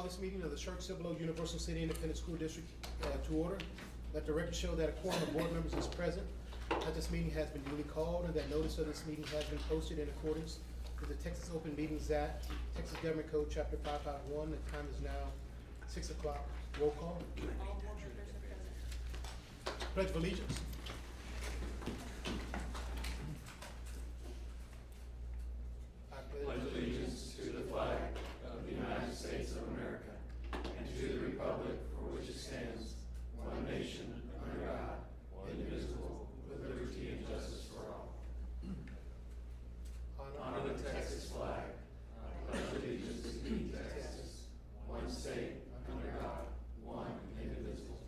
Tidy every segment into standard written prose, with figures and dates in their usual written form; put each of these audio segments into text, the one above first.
this meeting of the Schertz-Cibolo-Universal City Independent School District to order. Let the record show that a quorum of board members is present, that this meeting has been duly called, and that notice of this meeting has been posted in accordance with the Texas Open Meetings Act, Texas Government Code, Chapter 551. The time is now 6 o'clock. Roll call. All board members are present. Pledge of Allegiance. I Pledge allegiance to the flag of the United States of America and to the republic for which it stands, one nation, under God, indivisible, with liberty and justice for all. Honor the Texas flag. I pledge allegiance to Texas, one state, under God, one indivisible.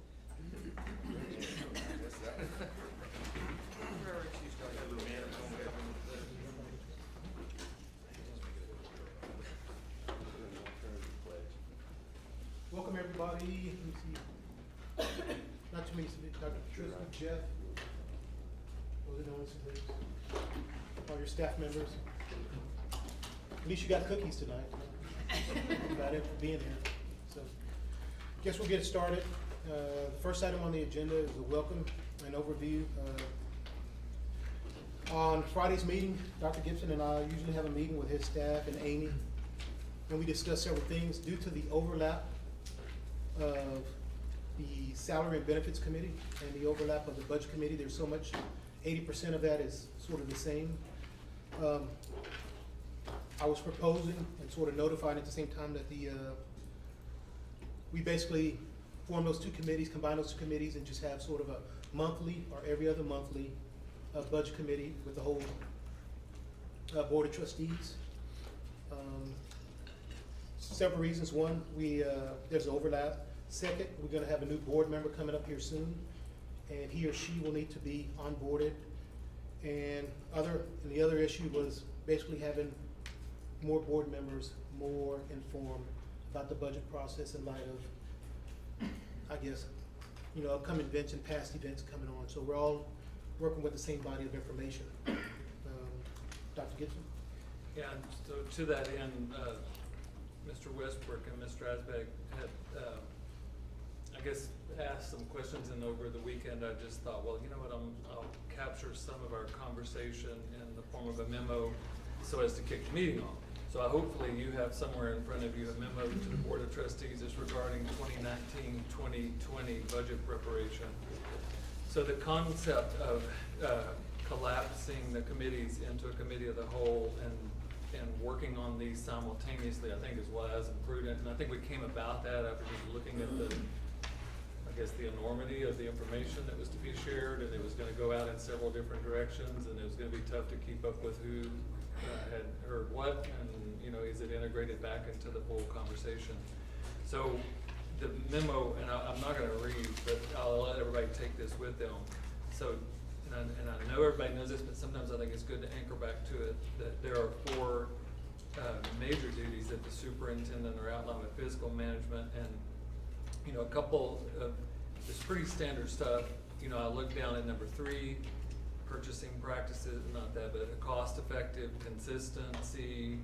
Welcome, everybody. Let me see. Not too many, Dr. Tristan, Jeff. Was it known as all your staff members? At least you got cookies tonight. Got it for being here. So, guess we'll get started. The first item on the agenda is a welcome and overview. On Friday's meeting, Dr. Gibson and I usually have a meeting with his staff and Amy, and we discuss several things due to the overlap of the Salary and Benefits Committee and the overlap of the Budget Committee. There's so much, 80% of that is sort of the same. I was proposing and sort of notifying at the same time that we basically form those two committees, combine those two committees, and just have sort of a monthly or every other monthly budget committee with the whole board of trustees. Several reasons. One, there's overlap. Second, we're going to have a new board member coming up here soon, and he or she will need to be onboarded. And the other issue was basically having more board members more informed about the budget process in light of, I guess, upcoming events and past events coming on. So we're all working with the same body of information. Dr. Gibson? Yeah, and so to that end, Mr. Westbrook and Ms. Strasbeck had, I guess, asked some questions, and over the weekend I just thought, well, you know what, I'll capture some of our conversation in the form of a memo so as to kick the meeting off. So hopefully you have somewhere in front of you a memo to the Board of Trustees is regarding 2019-2020 budget preparation. So the concept of collapsing the committees into a committee of the whole and working on these simultaneously, I think is wise and prudent. And I think we came about that after just looking at the enormity of the information that was to be shared, and it was going to go out in several different directions, and it was going to be tough to keep up with who had heard what, and is it integrated back into the full conversation. So the memo, and I'm not going to read, but I'll let everybody take this with them. So, and I know everybody knows this, but sometimes I think it's good to anchor back to it, that there are four major duties that the superintendent are outlined with: fiscal management, and a couple of this pretty standard stuff. I look down at number 3, purchasing practices, not that, but a cost-effective, consistency,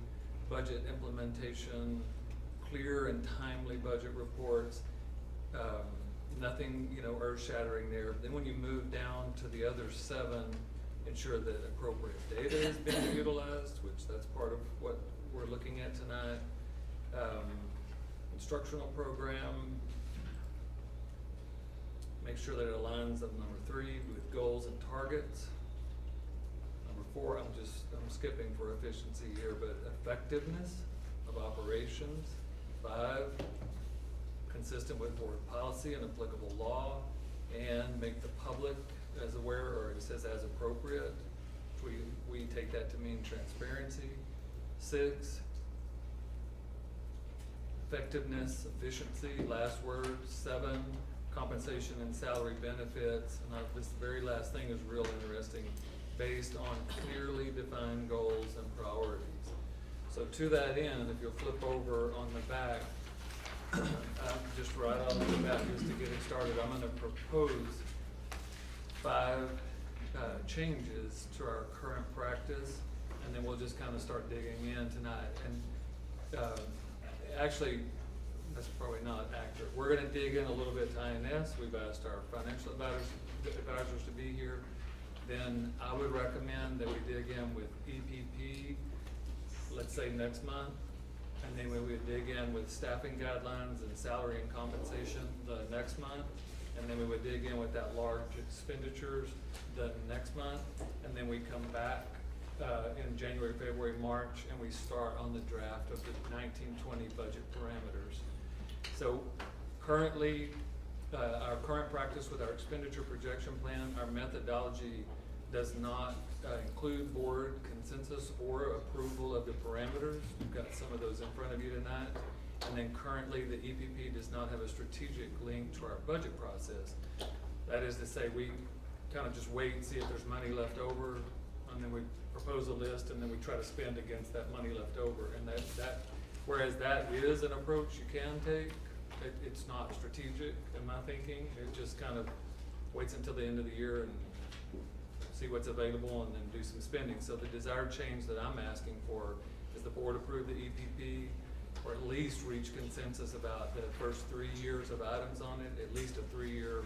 budget implementation, clear and timely budget reports. Nothing, earth-shattering there. Then when you move down to the other 7, ensure that appropriate data is being utilized, which that's part of what we're looking at tonight. Instructional program, make sure that it aligns on number 3 with goals and targets. Number 4, I'm skipping for efficiency here, but effectiveness of operations. 5, consistent with board policy and applicable law, and make the public as aware, or it says as appropriate, which we take that to mean transparency. 6, effectiveness, efficiency, last word. 7, compensation and salary benefits. And this very last thing is real interesting, based on clearly defined goals and priorities. So to that end, if you'll flip over on the back, just right on the back, just to get it started, I'm going to propose 5 changes to our current practice, and then we'll just kind of start digging in tonight. And actually, that's probably not accurate. We're gonna dig in a little bit to INS. We've asked our financial advisors to be here. Then I would recommend that we dig in with EPP, let's say next month. And then we would dig in with staffing guidelines and salary and compensation the next month. And then we would dig in with that large expenditures the next month. And then we come back in January, February, March, and we start on the draft of the 1920 budget parameters. So currently, our current practice with our expenditure projection plan, our methodology does not include board consensus or approval of the parameters. You've got some of those in front of you tonight. And then currently, the EPP does not have a strategic link to our budget process. That is to say, we kind of just wait and see if there's money left over, and then we propose a list, and then we try to spend against that money left over. And whereas that is an approach you can take, it's not strategic in my thinking. It just kind of waits until the end of the year and see what's available and then do some spending. So the desired change that I'm asking for is the board approve the EPP, or at least reach consensus about the first 3 years of items on it, at least a 3-year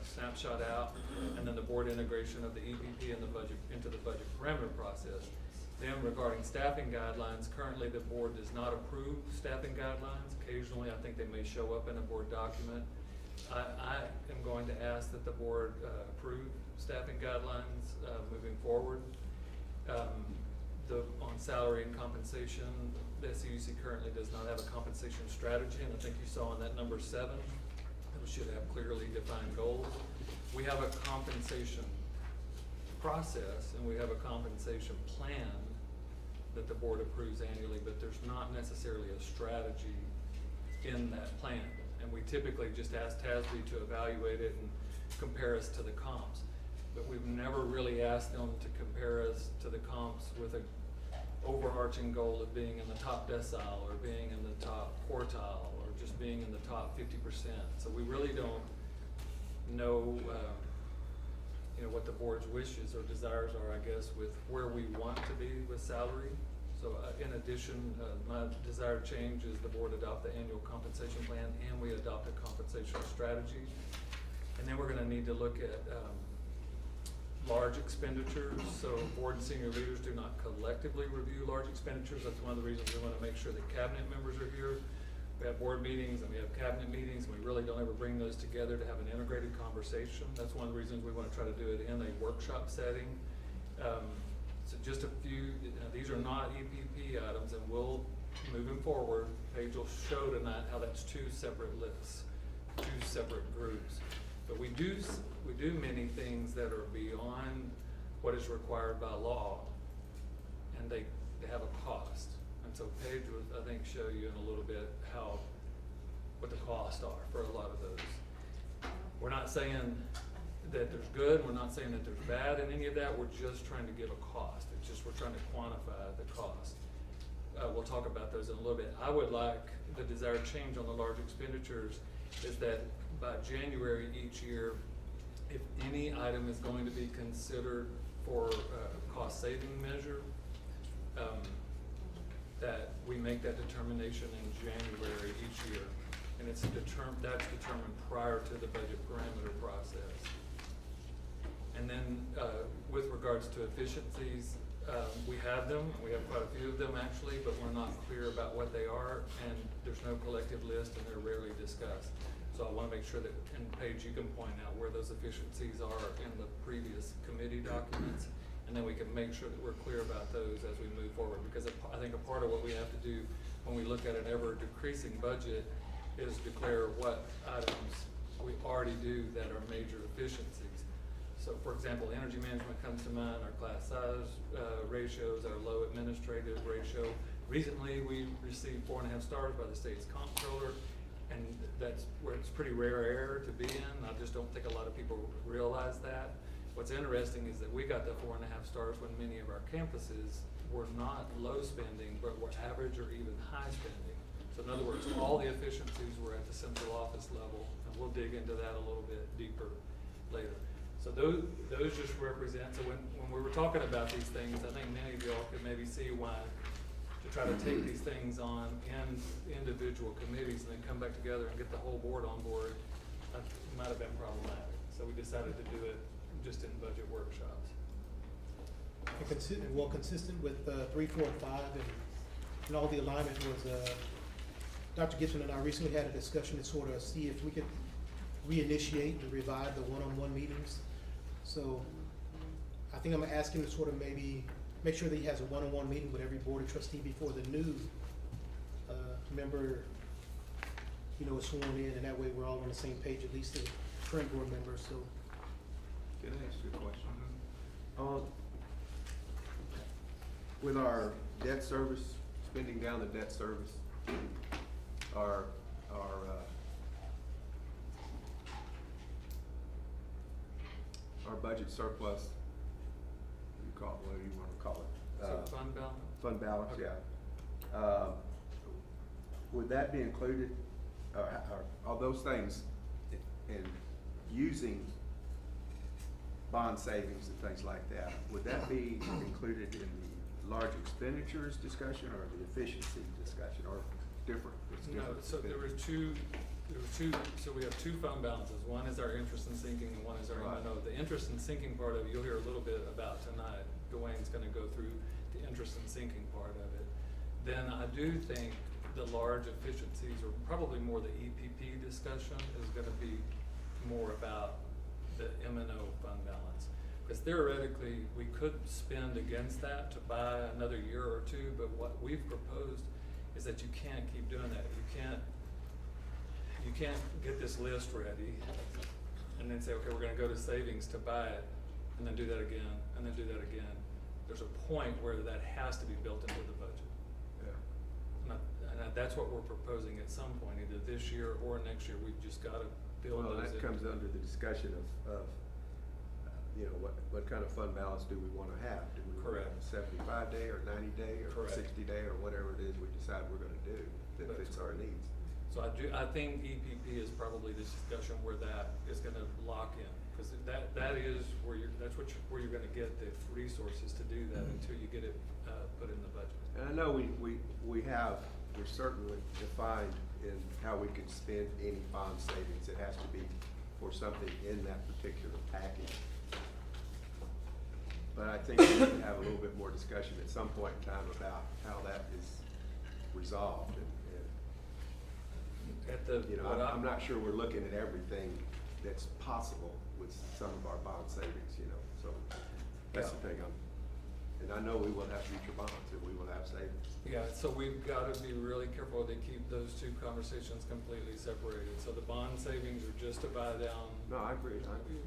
snapshot out, and then the board integration of the EPP and the budget into the budget parameter process. Then regarding staffing guidelines, currently the board does not approve staffing guidelines. Occasionally, I think they may show up in a board document. I am going to ask that the board approve staffing guidelines moving forward. On salary and compensation, the SCUC currently does not have a compensation strategy, and I think you saw in that number 7, that we should have clearly defined goals. We have a compensation process and we have a compensation plan that the board approves annually, but there's not necessarily a strategy in that plan. And we typically just ask TASB to evaluate it and compare us to the comps. But we've never really asked them to compare us to the comps with an overarching goal of being in the top decile or being in the top quartile or just being in the top 50%. So we really don't know what the board's wishes or desires are, I guess, with where we want to be with salary. So in addition, my desired change is the board adopt the annual compensation plan and we adopt a compensation strategy. And then we're gonna need to look at large expenditures. So board and senior leaders do not collectively review large expenditures. That's one of the reasons we wanna make sure that cabinet members are here. We have board meetings and we have cabinet meetings, and we really don't ever bring those together to have an integrated conversation. That's one of the reasons we want to try to do it in a workshop setting. So just a few, these are not EPP items, and we'll, moving forward, Paige will show tonight how that's 2 separate lists, 2 separate groups. But we do many things that are beyond what is required by law, and they have a cost. And so Paige will, I think, show you in a little bit what the costs are for a lot of those. We're not saying that there's good, we're not saying that there's bad in any of that, we're just trying to give a cost. It's just we're trying to quantify the cost. We'll talk about those in a little bit. I would like the desired change on the large expenditures is that by January each year, if any item is going to be considered for a cost saving measure, that we make that determination in January each year. And that's determined prior to the budget parameter process. And then with regards to efficiencies, we have them, we have quite a few of them actually, but we're not clear about what they are, and there's no collective list and they're rarely discussed. So I wanna make sure that, and Paige, you can point out where those efficiencies are in the previous committee documents, and then we can make sure that we're clear about those as we move forward. Because I think a part of what we have to do when we look at an ever decreasing budget is declare what items we already do that are major efficiencies. So for example, energy management comes to mind, our class size ratios, our low administrative ratio. Recently, we received 4.5 stars by the state's comptroller, and that's where it's pretty rare error to be in. I just don't think a lot of people realize that. What's interesting is that we got the 4.5 stars when many of our campuses were not low spending, but were average or even high spending. So in other words, all the efficiencies were at the central office level, and we'll dig into that a little bit deeper later. So those just represent, so when we were talking about these things, I think many of y'all could maybe see why to try to take these things on in individual committees and then come back together and get the whole board on board, might have been problematic. So we decided to do it just in budget workshops. Consistent with 3, 4, and 5, and all the alignment was, Dr. Gibson and I recently had a discussion to sort of see if we could reinitiate and revive the one-on-one meetings. So I think I'm gonna ask him to sort of maybe make sure that he has a one-on-one meeting with every board of trustee before the new member, is sworn in, and that way we're all on the same page, at least the current board members, so. Can I ask you a question? With our debt service, spending down the debt service, our budget surplus, what do you wanna call it? So fund balance? Fund balance, Okay. yeah. Would that be included, all those things, in using bond savings and things like that, would that be included in the large expenditures discussion or the efficiency discussion, or different? It's No, different. so there were two, so we have two fund balances. One is our interest in sinking and one is our Right. M&O. The interest in sinking part of it, you'll hear a little bit about tonight. Dwayne's gonna go through the interest in sinking part of it. Then I do think the large efficiencies, or probably more the EPP discussion, is gonna be more about the M&O fund balance. Because theoretically, we could spend against that to buy another year or two, but what we've proposed is that you can't keep doing that. You can't get this list ready and then say, okay, we're gonna go to savings to buy it, and then do that again, and then do that again. There's a point where that has to be built into the budget. Yeah. And that's what we're proposing at some point, either this year or next year. We've just gotta build Well, those in. that comes under the discussion of what kind of fund balance do we wanna have? Do we want Correct. a 75-day or 90-day or Correct. 60-day or whatever it is we decide we're gonna do that That's fits our needs? So I think EPP is probably the discussion where that is gonna lock in, because that is where where you're gonna get the resources to do that until you get it, put in the budget. And I know we're certainly defined in how we can spend any bond savings. It has to be for something in that particular package. But I think we need to have a little bit more discussion at some point in time about how that is resolved. And At the, I'm not sure we're looking at everything that's possible with some of our bond savings, so that's the thing. And I know we will have future bonds and we will have savings. yeah, so we've gotta be really careful to keep those two conversations completely separated. So the bond savings are just to buy down. No, I agree.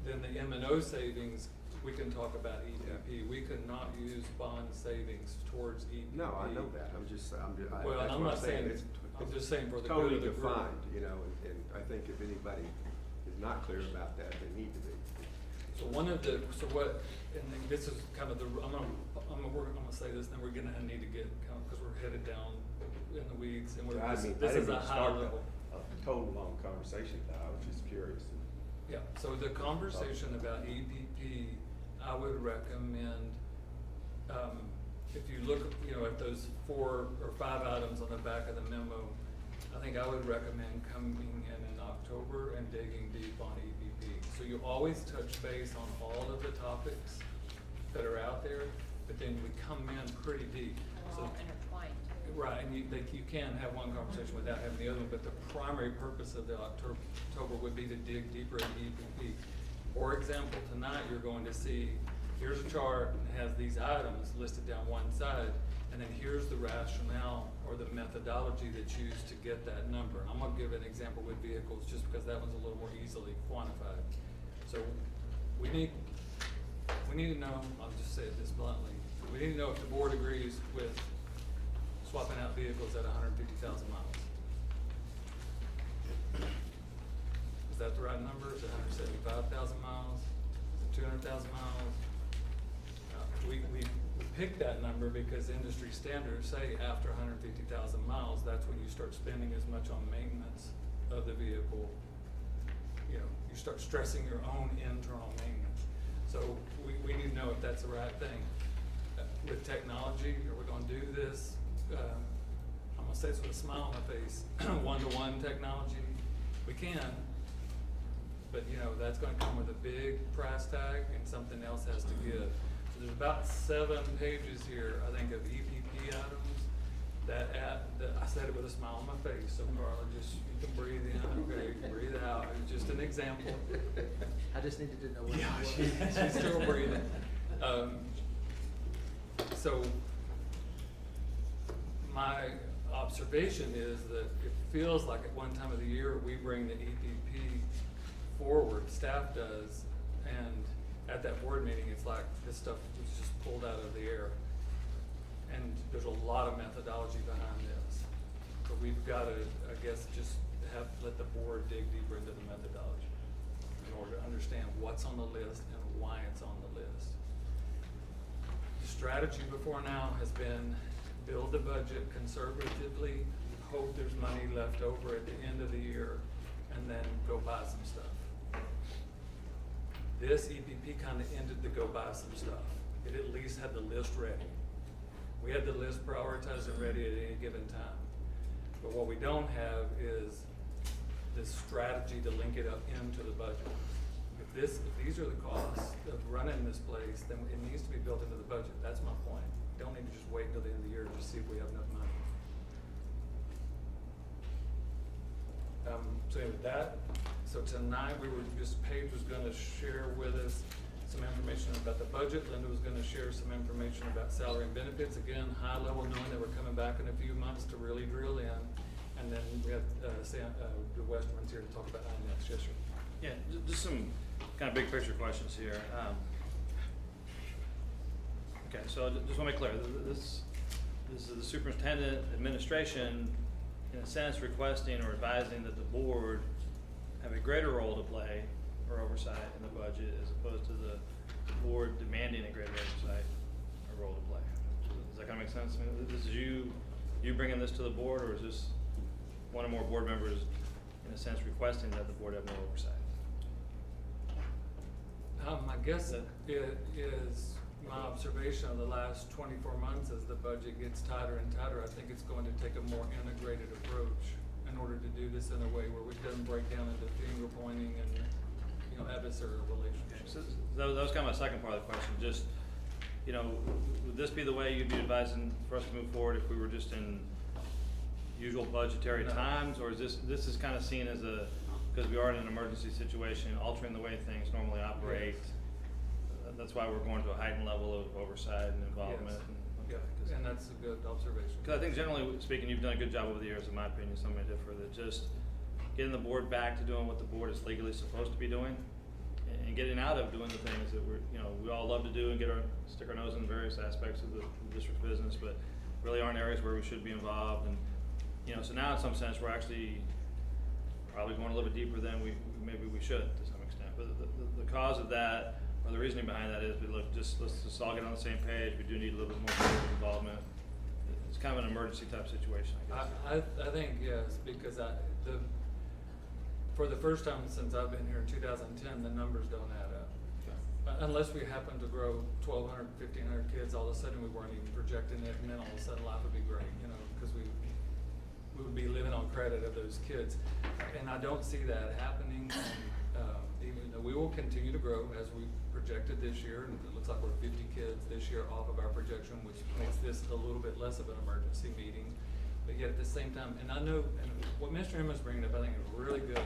Then the M&O savings, we can talk about EPP. Yeah. We could not use bond savings towards EPP. No, I know that. Well, that's I'm what not saying, It's I'm just saying for the good totally of the group. defined, and I think if anybody is not clear about that, they need to be. So and then this is kind of I'm gonna say this, then we're gonna need to get, because we're headed down in the weeds, and this is a high level. A total long conversation, I was just curious. Yeah, so the conversation about EPP, I would recommend, if you look, at those 4 or 5 items on the back of the memo, I think I would recommend coming in October and digging deep on EPP. So you always touch base on all of the topics that are out there, but then we come in pretty deep. We're So all intertwined too. right, and you can have one conversation without having the other one, but the primary purpose of the October would be to dig deeper into EPP. For example, tonight you're going to see, here's a chart and it has these items listed down one side, and then here's the rationale or the methodology that's used to get that number. I'm gonna give an example with vehicles just because that one's a little more easily quantified. So we need to know, I'll just say it this bluntly, we need to know if the board agrees with swapping out vehicles at 150,000 miles. Is that the right number? Is it 175,000 miles? Is it 200,000 miles? We picked that number because industry standards say after 150,000 miles, that's when you start spending as much on maintenance of the vehicle. You start stressing your own internal maintenance. So we need to know if that's the right thing. With technology, are we gonna do this I'm gonna say this with a smile on my face, one-to-one technology, we can, but you know, that's gonna come with a big price tag and something else has to give. So there's about 7 pages here, I think, of EPP items that I said it with a smile on my face, so Carla, just, you can breathe in, okay, you can breathe out, it was just an example. I just needed to know what Yeah, it was. she's still breathing. So, my observation is that it feels like at one time of the year, we bring the EPP forward, staff does, and at that board meeting, it's like this stuff was just pulled out of the air. And there's a lot of methodology behind this. But we've gotta, I guess, just let the board dig deeper into the methodology in order to understand what's on the list and why it's on the list. The strategy before now has been build the budget conservatively, hope there's money left over at the end of the year, and then go buy some stuff. This EPP kinda ended the go buy some stuff. It at least had the list ready. We had the list prioritized and ready at any given time. But what we don't have is this strategy to link it up into the budget. If these are the costs of running this place, then it needs to be built into the budget. That's my point. Don't need to just wait until the end of the year to see if we have enough money. So anyway, so tonight Paige was gonna share with us some information about the budget. Linda was gonna share some information about salary and benefits. Again, high level, knowing that we're coming back in a few months to really drill in. And then we have, the Westerman's here to talk about INX. Yes, sir. Yeah, just some kind of big picture questions here. Okay, so just want to make clear, this is the superintendent administration, in a sense, requesting or advising that the board have a greater role to play or oversight in the budget, as opposed to the board demanding a greater oversight or role to play. Does that kind of make sense? I mean, this is you bringing this to the board, or is this one or more board members, in a sense, requesting that the board have more oversight? I guess it is my observation of the last 24 months as the budget gets tighter and tighter. I think it's going to take a more integrated approach in order to do this in a way where it doesn't break down into finger pointing and, you know, adversarial relationships. So that was kind of my second part of the question. Just, you know, would this be the way you'd be advising for us to move forward if we were just in usual budgetary No. times, or is this is kind of seen as because we are in an emergency situation, altering the way things normally operate? Yes. That's why we're going to a heightened level of oversight and involvement. Yes. Yeah, and that's a good observation. Because I think generally speaking, you've done a good job over the years, in my opinion. Some may differ, that just getting the board back to doing what the board is legally supposed to be doing, and getting out of doing the things that we all love to do and stick our nose in various aspects of the district business, but really aren't areas where we should be involved. And so now in some sense, we're actually probably going a little bit deeper than maybe we should to some extent. But the cause of that, or the reasoning behind that, is let's just all get on the same page. We do need a little bit more board involvement. It's kind of an emergency type situation, I guess. I think yes, because for the first time since I've been here in 2010, the numbers don't add up. Unless we happen to grow 1,200, 1,500 kids, all of a sudden we weren't even projecting it, and then all of a sudden life would be great, because we would be living on credit of those kids. And I don't see that happening. Even though we will continue to grow as we projected this year, and it looks like we're 50 kids this year off of our projection, which makes this a little bit less of an emergency meeting. But yet at the same time, and I know, and what Mr. Emma's bringing up, I think is really good.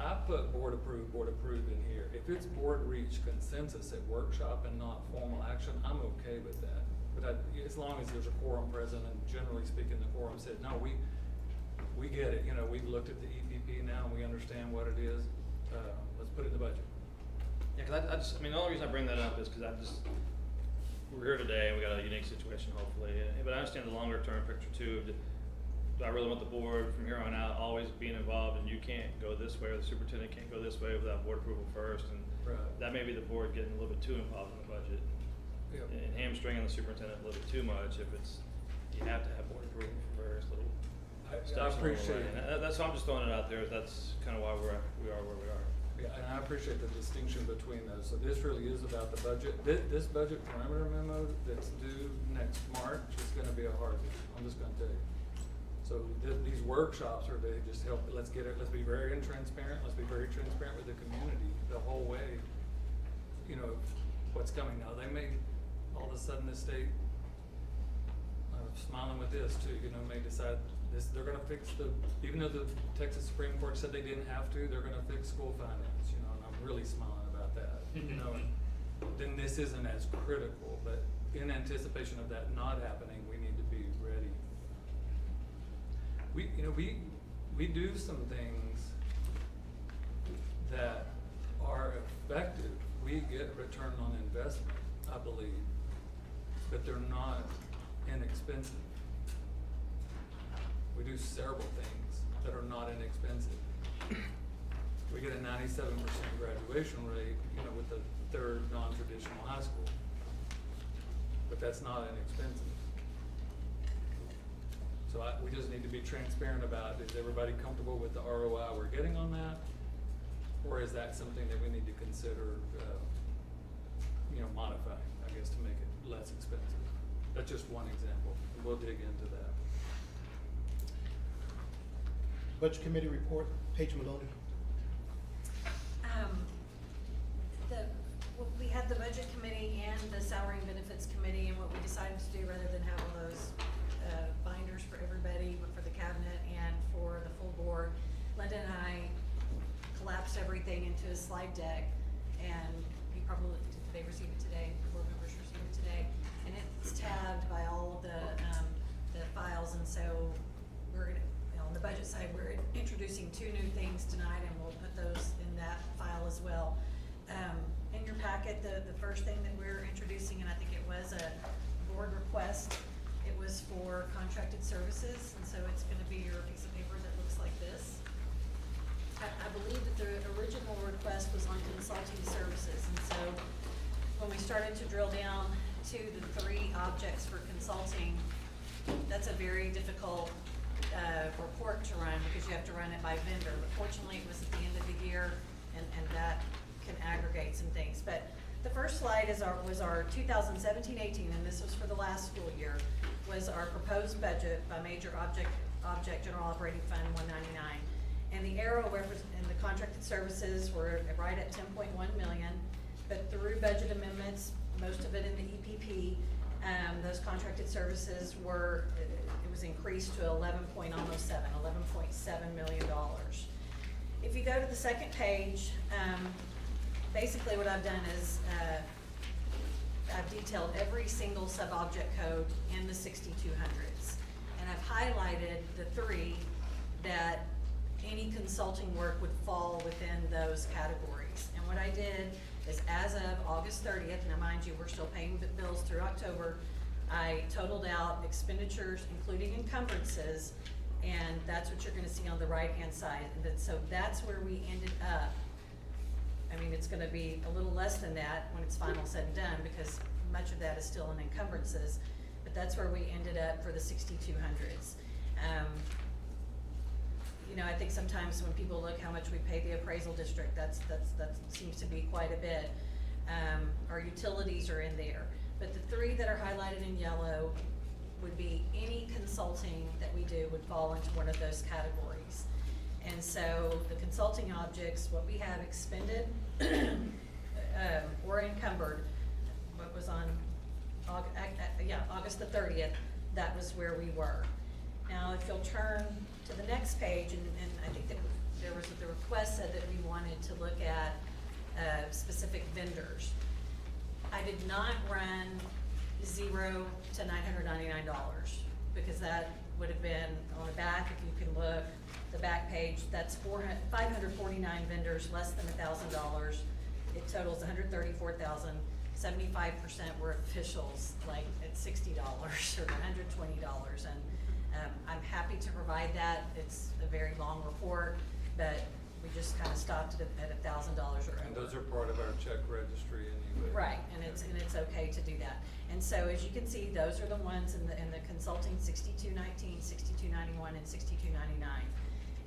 I put board approved in here. If it's board reached consensus at workshop and not formal action, I'm okay with that. But as long as there's a quorum present, and generally speaking, the quorum said, no, we get it. We've looked at the EPP now, and we understand what it is. Let's put it in the budget. Yeah, because the only reason I bring that up is because we're here today and we got a unique situation, hopefully. But I understand the longer term picture too. Do I really want the board from here on out always being involved, and you can't go this way, or the superintendent can't go this way without board approval first? And Right. that may be the board getting a little bit too involved in the budget. Yep. And hamstringing the superintendent a little bit too much if you have to have board approval for various little I steps along the way. appreciate it. And that's why I'm just throwing it out there. That's kind of why we are where we are. Yeah, and I appreciate the distinction between those. So this really is about the budget. This budget parameter memo that's due next March is gonna be a hard one. I'm just gonna tell you. So these workshops are to just help, let's be very transparent, let's be very transparent with the community the whole way, you know, what's coming now. They may, all of a sudden the state, smiling with this too, you know, may decide this, they're gonna fix even though the Texas Supreme Court said they didn't have to, they're gonna fix school finance, you know, and I'm really smiling about that, you know. Then this isn't as critical, but in anticipation of that not happening, we need to be ready. We do some things that are effective. We get return on investment, I believe, but they're not inexpensive. We do several things that are not inexpensive. We get a 97% graduation rate, you know, with the third non-traditional high school, but that's not inexpensive. So we just need to be transparent about, is everybody comfortable with the ROI we're getting on that? Or is that something that we need to consider, you know, modifying, I guess, to make it less expensive? That's just one example. We'll dig into that. Budget Committee report, Paige Maloney. We had the Budget Committee and the Salary and Benefits Committee, and what we decided to do, rather than have all those binders for everybody, but for the cabinet and for the full board, Linda and I collapsed everything into a slide deck, and you probably, did they receive it today? The board members received it today, and it's tabbed by all of the files, and so we're gonna, you know, on the budget side, we're introducing 2 new things tonight, and we'll put those in that file as well. In your packet, the first thing that we're introducing, and I think it was a board request, it was for contracted services, and so it's gonna be your piece of paper that looks like this. I believe that the original request was on consulting services, and so when we started to drill down to the 3 objects for consulting, that's a very difficult report to run, because you have to run it by vendor, but fortunately it was at the end of the year, and that can aggregate some things. But the first slide was our 2017-18, and this was for the last school year, was our proposed budget by major object General Operating Fund 199. And the arrow and the contracted services were right at 10.1 million, but through budget amendments, most of it in the EPP, those contracted services it was increased to $11.7 million. If you go to the second page, basically what I've done is I've detailed every single sub-object code in the 6200s. And I've highlighted the 3 that any consulting work would fall within those categories. And what I did is, as of August 30th, now mind you, we're still paying the bills through October, I totaled out expenditures, including encumbrances, and that's what you're gonna see on the right-hand side. And so that's where we ended up. I mean, it's gonna be a little less than that when it's final said and done, because much of that is still in encumbrances, but that's where we ended up for the 6200s. You know, I think sometimes when people look how much we pay the appraisal district, that seems to be quite a bit. Our utilities are in there, but the 3 that are highlighted in yellow would be any consulting that we do would fall into one of those categories. And so the consulting objects, what we have expended or encumbered, what was on August the 30th, that was where we were. Now, if you'll turn to the next page, and I think that there was the request said that we wanted to look at specific vendors. I did not run $0 to $999, because that would have been on the back. If you can look, the back page, that's 549 vendors, less than $1,000. It totals $134,000. 75% were officials, like at $60 or $120, and I'm happy to provide that. It's a very long report, but we just kind of stopped it at $1,000 or over. And those are part of our check registry anyway. Right, and it's okay to do that. And so, as you can see, those are the ones in the consulting 6219, 6291, and 6299.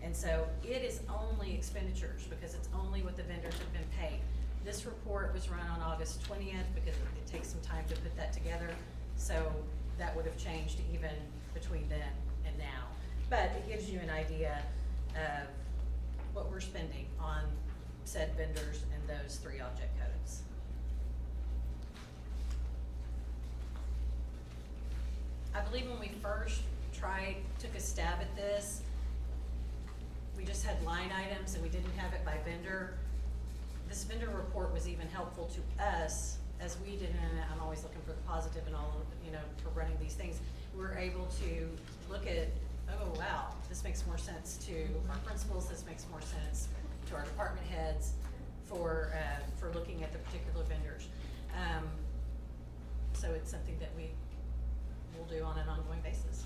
And so it is only expenditures, because it's only what the vendors have been paid. This report was run on August 20th, because it takes some time to put that together. So that would have changed even between then and now. But it gives you an idea of what we're spending on said vendors and those 3 object codes. I believe when we first took a stab at this, we just had line items and we didn't have it by vendor. This vendor report was even helpful to us, as we didn't, and I'm always looking for the positive in all of, for running these things. We were able to look at, oh wow, this makes more sense to our principals, this makes more sense to our department heads for looking at the particular vendors. So it's something that we will do on an ongoing basis.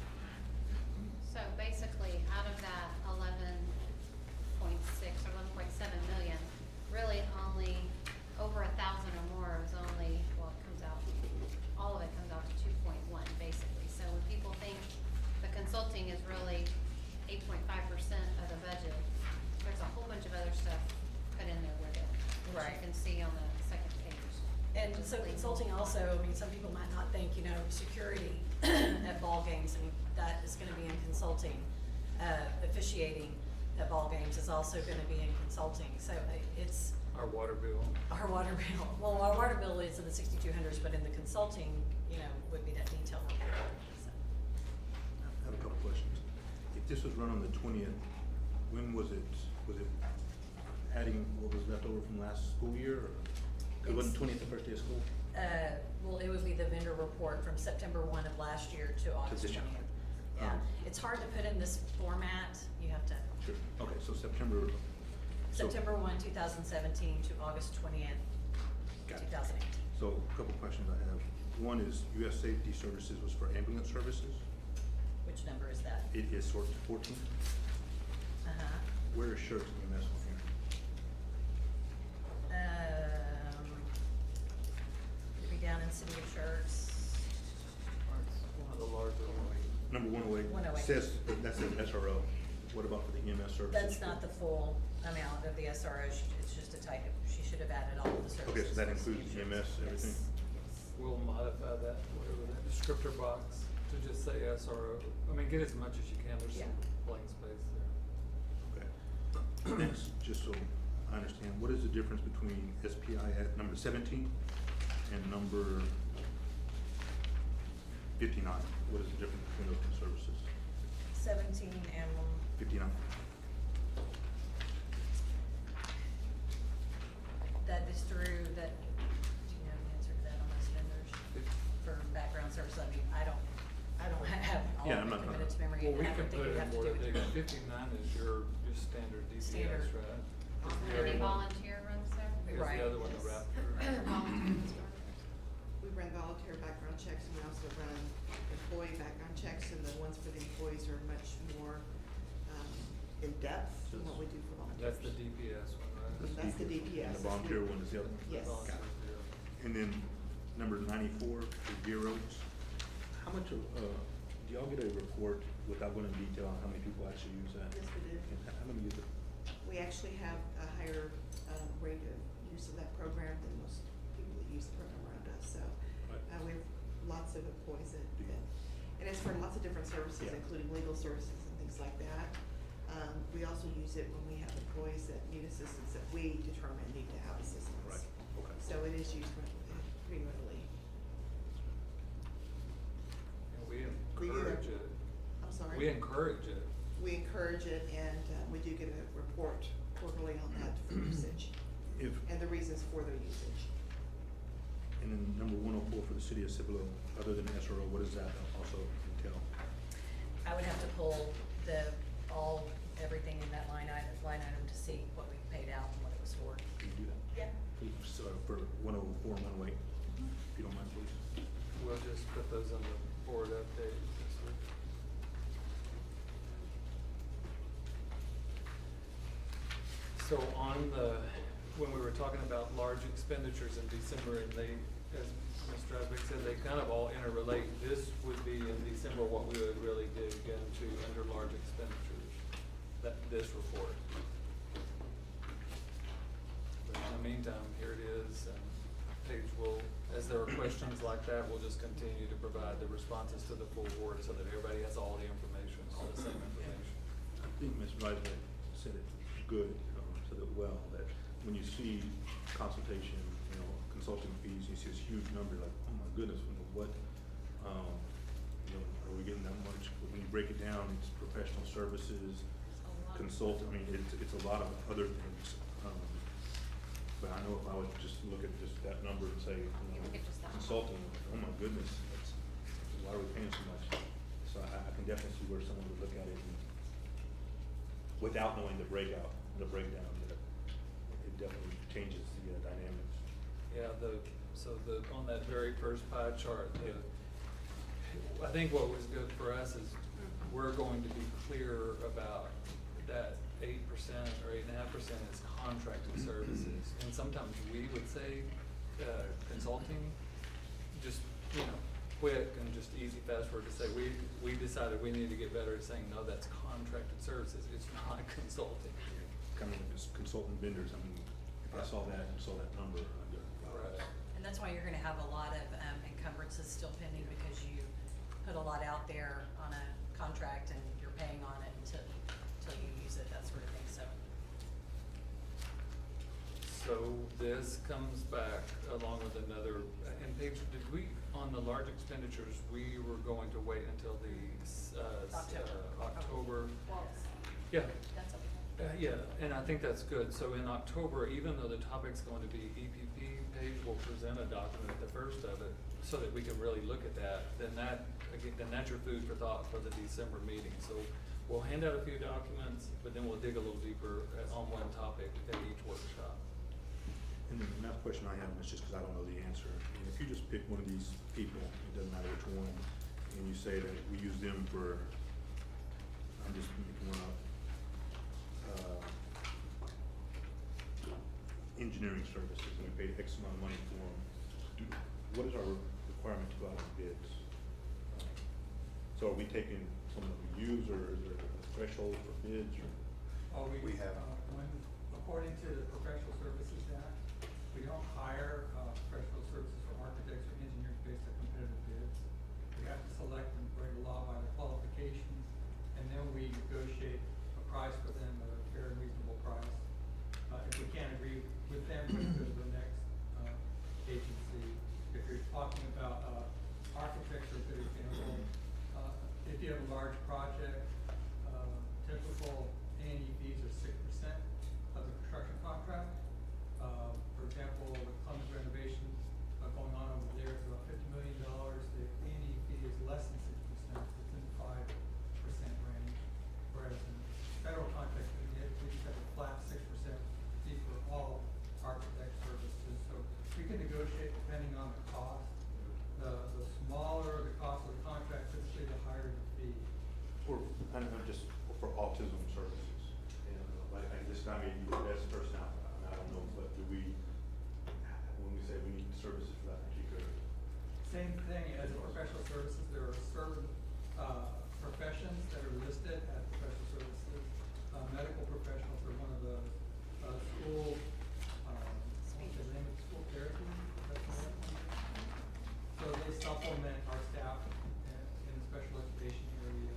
So basically, out of that 11.6 or 11.7 million, really only over 1,000 or more is only, well, it comes out, all of it comes out to 2.1 basically. So when people think the consulting is really 8.5% of the budget, there's a whole bunch of other stuff put in there with it, which Right. you can see on the second page. And so consulting also, some people might not think, security at ball games, that is gonna be in consulting. Officiating at ball games is also gonna be in consulting, so it's Our water bill. our water bill. Well, our water bill is in the 6,200s, but in the consulting, would be that detail report, so. I have a couple questions. If this was run on the 20th, when was it adding what was left over from last school year, or? It wasn't 20th the first day of school? Well, it would be the vendor report from September 1 of last year to August this year. 20th. Yeah, it's hard to put in this format, you have to, Sure. Okay, so September. so- September 1, 2017 to August 20th, Got it. 2018. So a couple questions I have. One is US Safety Services was for ambulance services. Which number is that? It is sort of 14. Uh-huh. Where is Schertz EMS on here? It'd be down in City of Schertz. One of the larger ones. Number 108. 108. Says, that's an SRO. What about for the EMS services? That's not the full amount of the SRO, it's just a type, she should have added all of the services. Okay, so that in includes City of EMS, Schertz. everything? Yes. We'll modify that, whatever that descriptor box, to just say SRO. Get as much as you can, there's some Yeah. blank space there. Okay. Next, just so I understand, what is the difference between SPI at number 17 and number 59? What is the difference between those two services? 17 and 59? that is through that, do you know the answer to that on those vendors for background services? I don't have all Yeah, of I'm it not committed to memory. Well, we and I can would think put it'd in have to more do of with- the 59 is your standard DPS, Standard. right? Is Also, the any other one- volunteer runs there? Is Right. the other one the Yes. Raptor? Volunteers. We run volunteer background checks, and we also run employee background checks, and the ones for the employees are much more, in-depth than what we do for volunteers. That's the DPS one, right? That's the DPS. And the volunteer one is the other one? Yes. Got it. And then number 94, the bureaus. How much of, do y'all get a report without going into detail on how many people actually use that? Yes, we do. And how many use it? We actually have a higher, rate of use of that program than most people that use the program around us, so. Right. We have lots of employees and it's for lots of different services, Yeah. including legal services and things like that. We also use it when we have employees that need assistance that we determine need to have assistance. Right, okay. So it is used pretty readily. And we We do. encourage it. I'm sorry? We encourage it. We encourage it, and we do get a report quarterly on that for usage If, and the reasons for their usage. and then number 104 for the city of Cibolo, other than SRO, what does that also entail? I would have to pull everything in that line item to see what we paid out and what it was for. Can you do that? Yeah. Please, for 104 and 108, if you don't mind, please. We'll just put those on the board update this week. So when we were talking about large expenditures in December, and they, as Ms. Strasbeck said, they kind of all interrelate. This would be in December what we would really dig into under large expenditures. this report. But in the meantime, here it is, and Paige will, as there are questions like that, we'll just continue to provide the responses to the full board so that everybody has all the information, all the same information. I think Ms. Risner said it good, said it well, that when you see consultation, consulting fees, you see this huge number, like, oh my goodness, what, are we getting that much? But when you break it down, it's professional services, consulting, it's a lot of other things. But I know if I would just look at just that number and say, You look at just that one. consulting, oh my goodness, why are we paying so much? So I can definitely see where someone would look at it and, without knowing the breakdown, that it definitely changes the dynamics. Yeah, on that very first pie chart, I think what was good for us is we're going to be clear about that 8% or 8.5% is contracted services. And sometimes we would say, consulting, just, quick and just easy, fast word to say, we decided we need to get better at saying, no, that's contracted services, it's not consulting. Coming as consultant vendors, if I saw that and saw that number, I'd go, wow. Right. And that's why you're gonna have a lot of encumbrances still pending, because you put a lot out there on a contract and you're paying on it until you use it, that sort of thing, so. So this comes back along with another, and Paige, did we, on the large expenditures, we were going to wait until the, October? Well, Yeah. that's okay. Yeah, and I think that's good. So in October, even though the topic's going to be EPP, Paige will present a document, the first of it, so that we can really look at that. Then that's your food for thought for the December meeting. So we'll hand out a few documents, but then we'll dig a little deeper on one topic at each workshop. And then the last question I have is just because I don't know the answer. If you just pick one of these people, it doesn't matter which one, and you say that we use them for, I'm just making one up, engineering services, and we paid X amount of money for them. What is our requirement to go out on bids? So are we taking someone that we use, or is there a threshold for bids, or? We have, according to the Professional Services Act, we don't hire professional services for architects or engineers based on competitive bids. We have to select them according to law by their qualifications, and then we negotiate a price for them at a fair and reasonable price. If we can't agree with them, we go to the next agency. If you're talking about architecture, for example, if you have a large project, typical A&E fees are 6% of the construction contract. For example, the Clemens renovation going on over there is about $50 million. The A&E fee is less than 6%, it's in the 5% range. Whereas in federal contracts, we just have a flat 6% fee for all architect services. So we can negotiate depending on the cost. The smaller the cost of the contract, typically the higher the fee. Or, and just for autism services, like this time you need the best person out, I don't know, but do we, when we say we need services for that particular? Same thing as professional services, there are certain professions that are listed as professional services. Medical professionals are one of those. School, what's the name of school therapy? That's medical. So they supplement our staff in the special education area,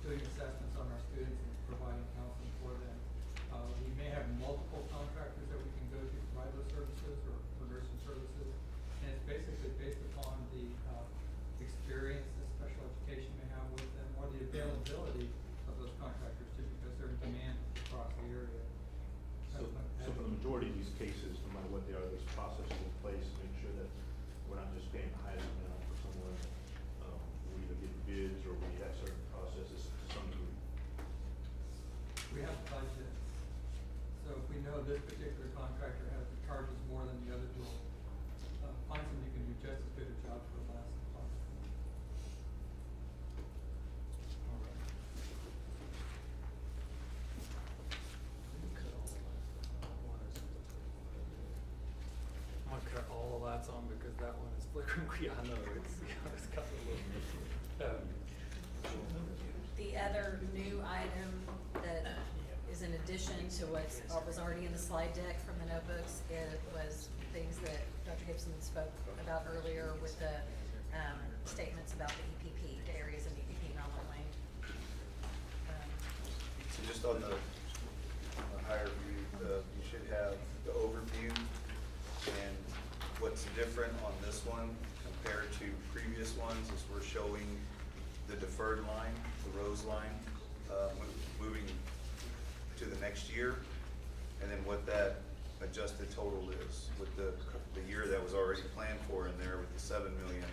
doing assessments on our students and providing counseling for them. We may have multiple contractors that we can go to provide those services or nursing services. And it's basically based upon the experience that special education may have with them, or the availability of those contractors too, because they're in demand across the area. So for the majority of these cases, no matter what they are, there's processes in place to make sure that we're not just paying the highest amount for someone. We either get bids or we have certain processes to some degree. We have budgets, so if we know this particular contractor charges more than the other, we'll find somebody who can do just as good a job for less cost. All right. I'm gonna cut all the lights on because that one is flickering. Yeah, I know, it's got a little. The other new item that is in addition to what was already in the slide deck from the notebooks. It was things that Dr. Gibson spoke about earlier with the statements about the EPP, the areas in EPP non-aligned. So just on the higher view, you should have the overview, and what's different on this one compared to previous ones is we're showing the deferred line, the rose line, moving to the next year, and then what that adjusted total is with the year that was already planned for in there with the 7 million.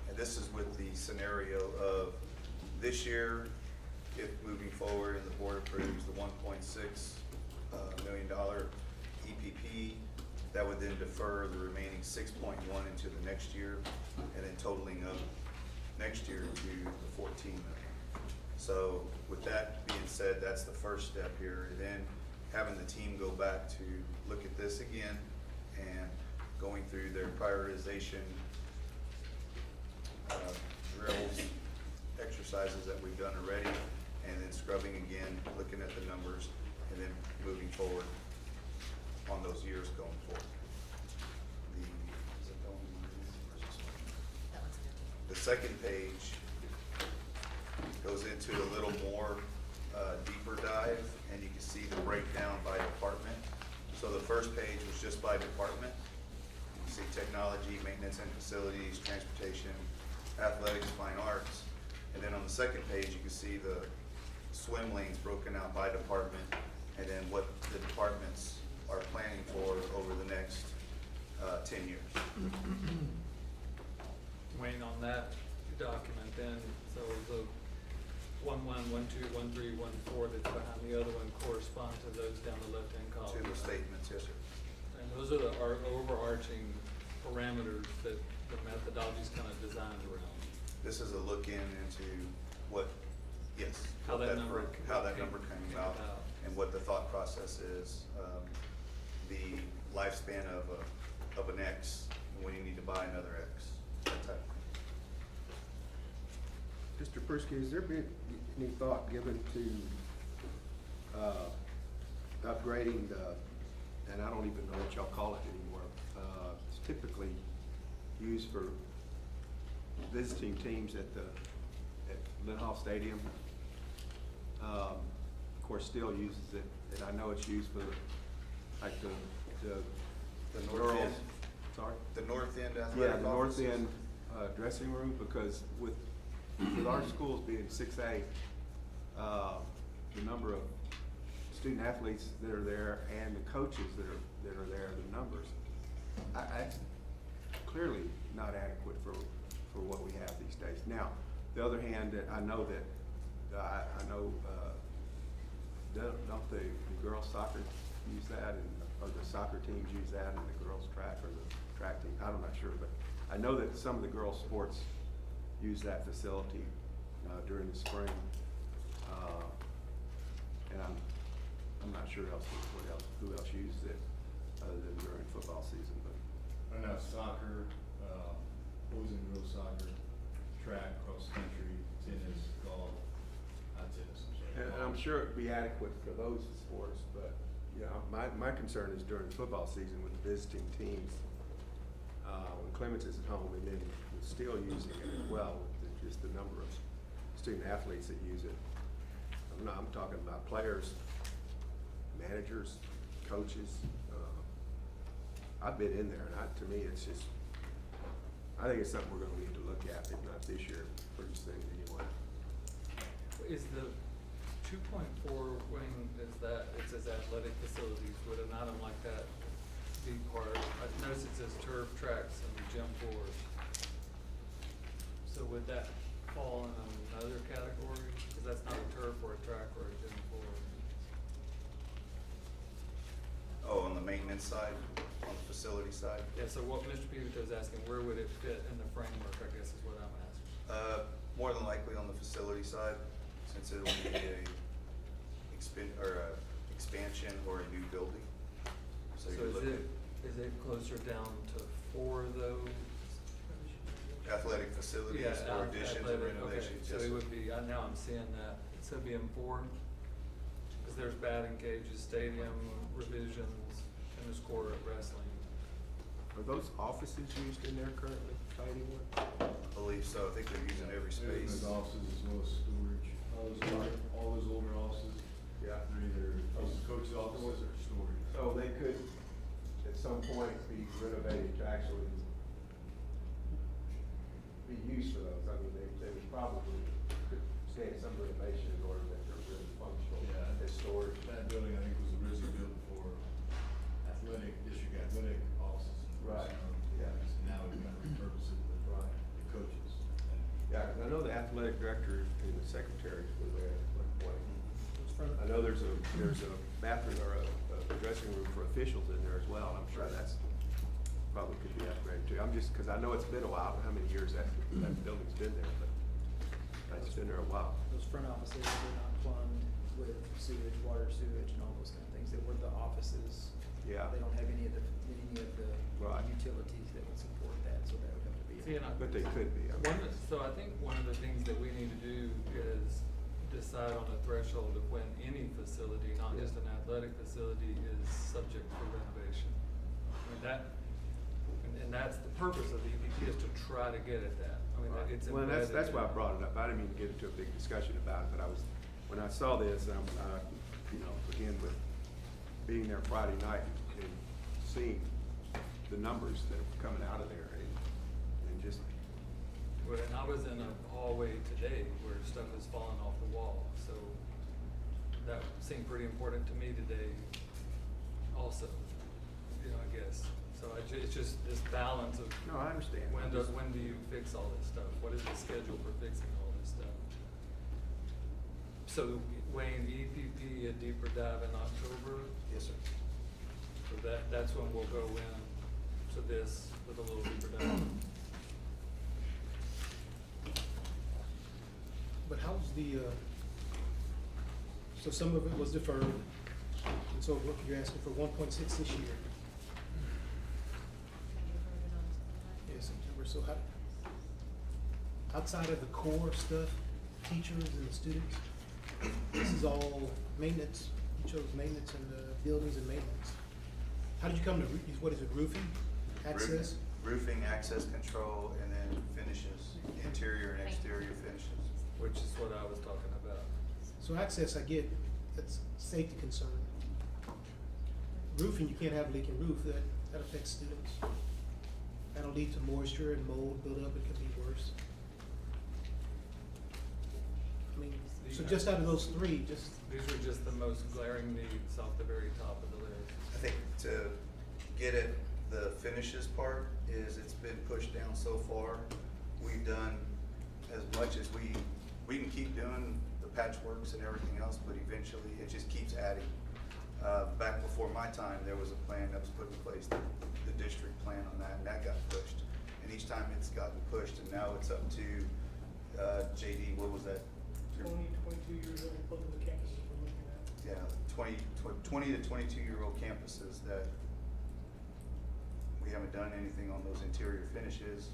And this is with the scenario of this year, if moving forward and the board approves the $1.6 million EPP, that would then defer the remaining 6.1 into the next year, and then totaling up next year to the 14 million. So with that being said, that's the first step here. And then having the team go back to look at this again and going through their prioritization drills, exercises that we've done already, and then scrubbing again, looking at the numbers, and then moving forward on those years going forward. Is it the only one? That one's good. The second page goes into a little more deeper dive, and you can see the breakdown by department. So the first page was just by department. You can see technology, maintenance and facilities, transportation, athletics, fine arts. And then on the second page, you can see the swim lanes broken out by department, and then what the departments are planning for over the next 10 years. Wayne, on that document then, so the 1-1, 1-2, 1-3, 1-4 that's behind the other one correspond to those down the left-hand column. To the statements, yes, sir. And those are our overarching parameters that the methodology's kind of designed around. This is a look into what, yes. How what that number came about, and what the thought process is. The lifespan of an X, and when you need to buy another X, that type of thing. Mr. Persky, has there been any thought given to upgrading the, and I don't even know what y'all call it anymore, it's typically used for visiting teams at Lynn Hall Stadium. Of course, still uses it, and I know it's used for the North girls. end? Sorry? The north end athletic Yeah, the north offices? end dressing room, because with our schools being 6A, the number of student athletes that are there and the coaches that are there, the numbers, I clearly not adequate for what we have these days. Now, the other hand, I know that don't the girls soccer use that, or the soccer teams use that, and the girls track, or the track team? I'm not sure, but I know that some of the girls sports use that facility during the spring, and I'm not sure who else uses it other than during football season. But I know soccer, boys and girls soccer, track, cross country, tennis, golf, tennis. and I'm sure it'd be adequate for those sports, but my concern is during football season with the visiting teams, when Clements is at home, and then still using it as well, with just the number of student athletes that use it. I'm talking about players, managers, coaches. I've been in there, and to me, it's just, I think it's something we're gonna need to look at, if not this year, pretty soon anyway. Is the 2.4 wing, is that, it says athletic facilities, would an item like that be part? I noticed it says turf, tracks, and gym floors. So would that fall in another category? Because that's not a turf or a track or a gym floor. Oh, on the maintenance side, on the facility side? Yeah, so what Mr. Pivito is asking, where would it fit in the framework, I guess is what I'm asking. More than likely on the facility side, since it'll be a expansion or a new building. So you're looking is it closer down to 4 of those? athletic facilities or additions and renovations. Okay, so it would be, now I'm seeing that, so it'd be in 4? Cause there's batting cages, stadium revisions, tennis court, wrestling. Are those offices used in there currently, fighting work? I believe so, I think they're using every space. There's offices as well as storage. All those older offices, Yeah. they're either coach's offices or storage. So they could, at some point, be renovated to actually be used for those. I mean, they would probably could stand some renovation in order that they're really functional Yeah. as storage. That building, I think, was originally built for district athletic offices. Right, yeah. And now we've kind of repurposed it with Right. the coaches. Yeah, 'cause I know the athletic director and the secretaries were there at one point. I know there's a bathroom or a dressing room for officials in there as well. I'm sure that's probably could be upgraded too. I'm just, 'cause I know it's been a while, how many years that building's been there, but it's been there a while. Those front offices were not plumbed with sewage, water, sewage, and all those kind of things. They were the offices. Yeah. They don't have any of the Right. utilities that would support that, so that would have to be. See, and But they could be. So I think one of the things that we need to do is decide on a threshold of when any facility, not just an athletic facility, is subject to renovation. I mean, and that's the purpose of the EPP, is to try to get at that. I mean, Right. it's Well, embedded. that's why I brought it up. I didn't mean to get into a big discussion about it, but when I saw this, again, with being there Friday night and seeing the numbers that are coming out of there and just, Well, and I was in a hallway today where stuff is falling off the wall, so that seemed pretty important to me today also, I guess. So it's just this balance of. no, I understand. When do you fix all this stuff? What is the schedule for fixing all this stuff? So Wayne, EPP, a deeper dive in October, Yes, sir. so that's when we'll go in to this with a little deeper dive. But how's so some of it was deferred, and so what you're asking for 1.6 this year. Yes, September, so outside of the core stuff, teachers and the students, this is all maintenance, you chose maintenance and buildings and maintenance. How did you come to, what is it, roofing, access? Roofing, access control, and then finishes, interior and exterior finishes. Which is what I was talking about. So access, I get, that's safety concern. Roofing, you can't have a leaking roof, that affects students. That'll lead to moisture and mold buildup, it could be worse. I mean, so just out of those three, These are just the most glaring needs off the very top of the list. I think to get at the finishes part is it's been pushed down so far. We've done as much as we can keep doing the patchworks and everything else, but eventually it just keeps adding. Back before my time, there was a plan that was put in place, the district plan on that, and that got pushed. And each time it's gotten pushed, and now it's up to, JD, what was that? 22 years old, both of the campuses we're looking at. Yeah, 20 to 22-year-old campuses that we haven't done anything on those interior finishes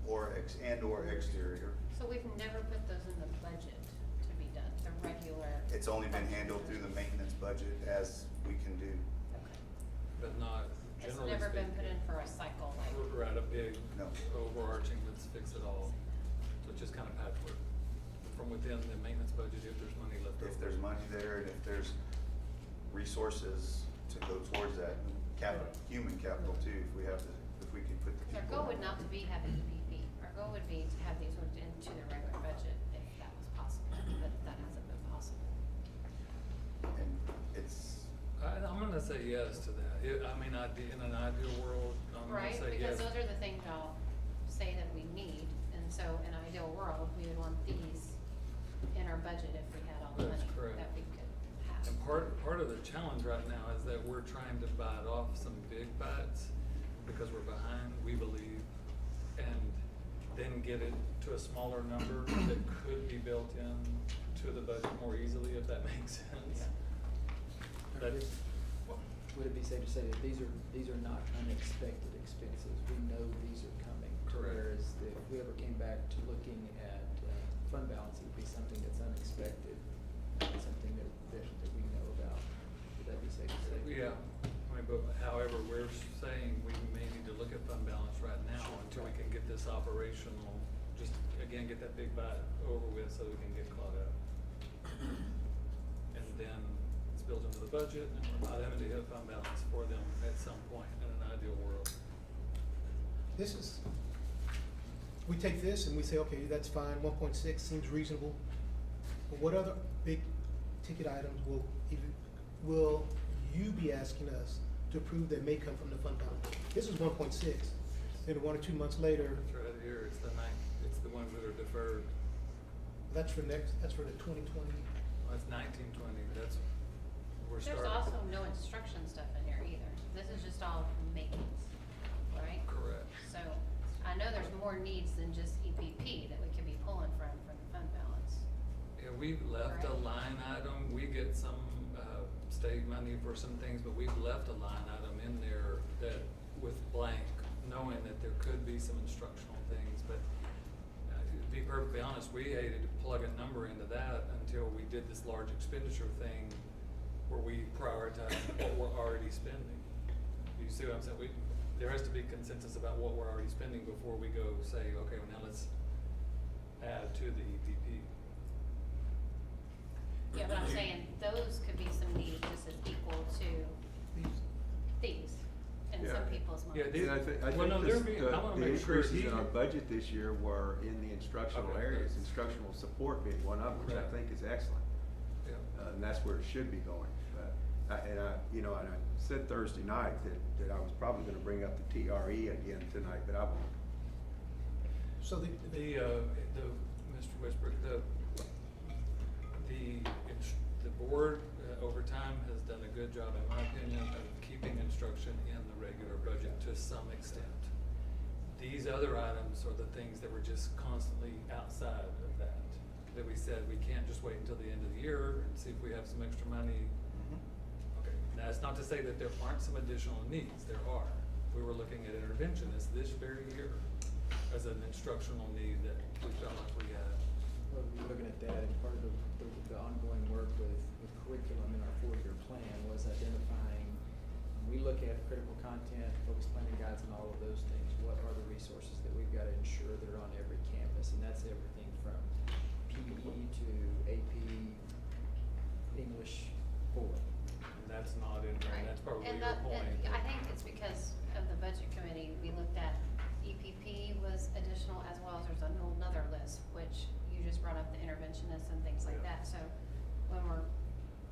or exterior. So we've never put those in the budget to be done, the regular. It's only been handled through the maintenance budget as we can do. Okay. But not It's generally never been put in speaking. for a cycle like. Right, a big No. overarching, let's fix it all. So it's just kind of patchwork from within the maintenance budget if there's money left over. If there's money there and if there's resources to go towards that, capital, human capital too, if we can put the people. Our goal would not to be having EPP, our goal would be to have these worked into the regular budget if that was possible, but that hasn't been possible. And it's, I'm gonna say yes to that. I mean, in an ideal world, I'm gonna Right, say yes. because those are the things y'all say that we need, and so in an ideal world, we would want these in our budget if we had all the That's money correct. that we could have. And part of the challenge right now is that we're trying to bite off some big bites because we're behind, we believe, and then get it to a smaller number that could be built in to the budget more easily, if that makes sense. That's, Would it be safe to say that these are not unexpected expenses? We know these are coming. Correct. Whereas if we ever came back to looking at fund balance, it would be something that's unexpected. something that we know about. Would that be safe to say? Yeah, I mean, but however, we're saying we may need to look at fund balance right now until we can get this operational, just again, get that big bite over with so we can get caught up. And then it's built into the budget and we're not having to hit fund balance for them at some point in an ideal world. This is, we take this and we say, okay, that's fine, 1.6 seems reasonable. But what other big ticket items will you be asking us to approve that may come from the fund balance? This is 1.6, then 1 or 2 months later, It's right here, it's it's the ones that are deferred. that's for the 2020. Well, it's 1920, that's, we're starting. There's also no instruction stuff in here either. This is just all maintenance, right? Correct. So I know there's more needs than just EPP that we could be pulling from the fund balance. Yeah, we've left a Correct. line item, we get some, state money for some things, but we've left a line item in there that, with blank, knowing that there could be some instructional things, but, to be perfectly honest, we hated to plug a number into that until we did this large expenditure thing where we prioritize what we're already spending. You see what I'm saying? There has to be consensus about what we're already spending before we go say, okay, well, now let's add to the E EPP. Yeah, but I'm saying those could be some needs just as equal to these in some Yeah. people's minds. Yeah, these- And I Well, no, think they're this, being- I wanna the make sure increases he- in our budget this year were in the instructional Okay, areas, that's- instructional support being one of them, which I Right. think is excellent. Yeah. And that's where it should be going. But and I said Thursday night that I was probably gonna bring up the TRE again tonight, but I won't. So the Mr. Westbrook, the board over time has done a good job, in my opinion, of keeping instruction in the regular budget to some extent. These other items are the things that were just constantly outside of that we said we can't just wait until the end of the year and see if we have some extra money. Okay, now it's not to say that there aren't some additional needs, there are. We were looking at interventionists this very year as an instructional need that we felt like we had. Well, we're looking at that, and part of the ongoing work with curriculum in our 4-year plan was identifying, when we look at critical content, focused planning guides and all of those things, what are the resources that we've got to ensure that are on every campus, and that's everything from PE to AP, English 4. And that's not in there, and that's probably And your that- point. and I think it's because of the budget committee, we looked at EPP was additional, as well as there's another list, which you just brought up the interventionists and things like Yeah. that. So when we're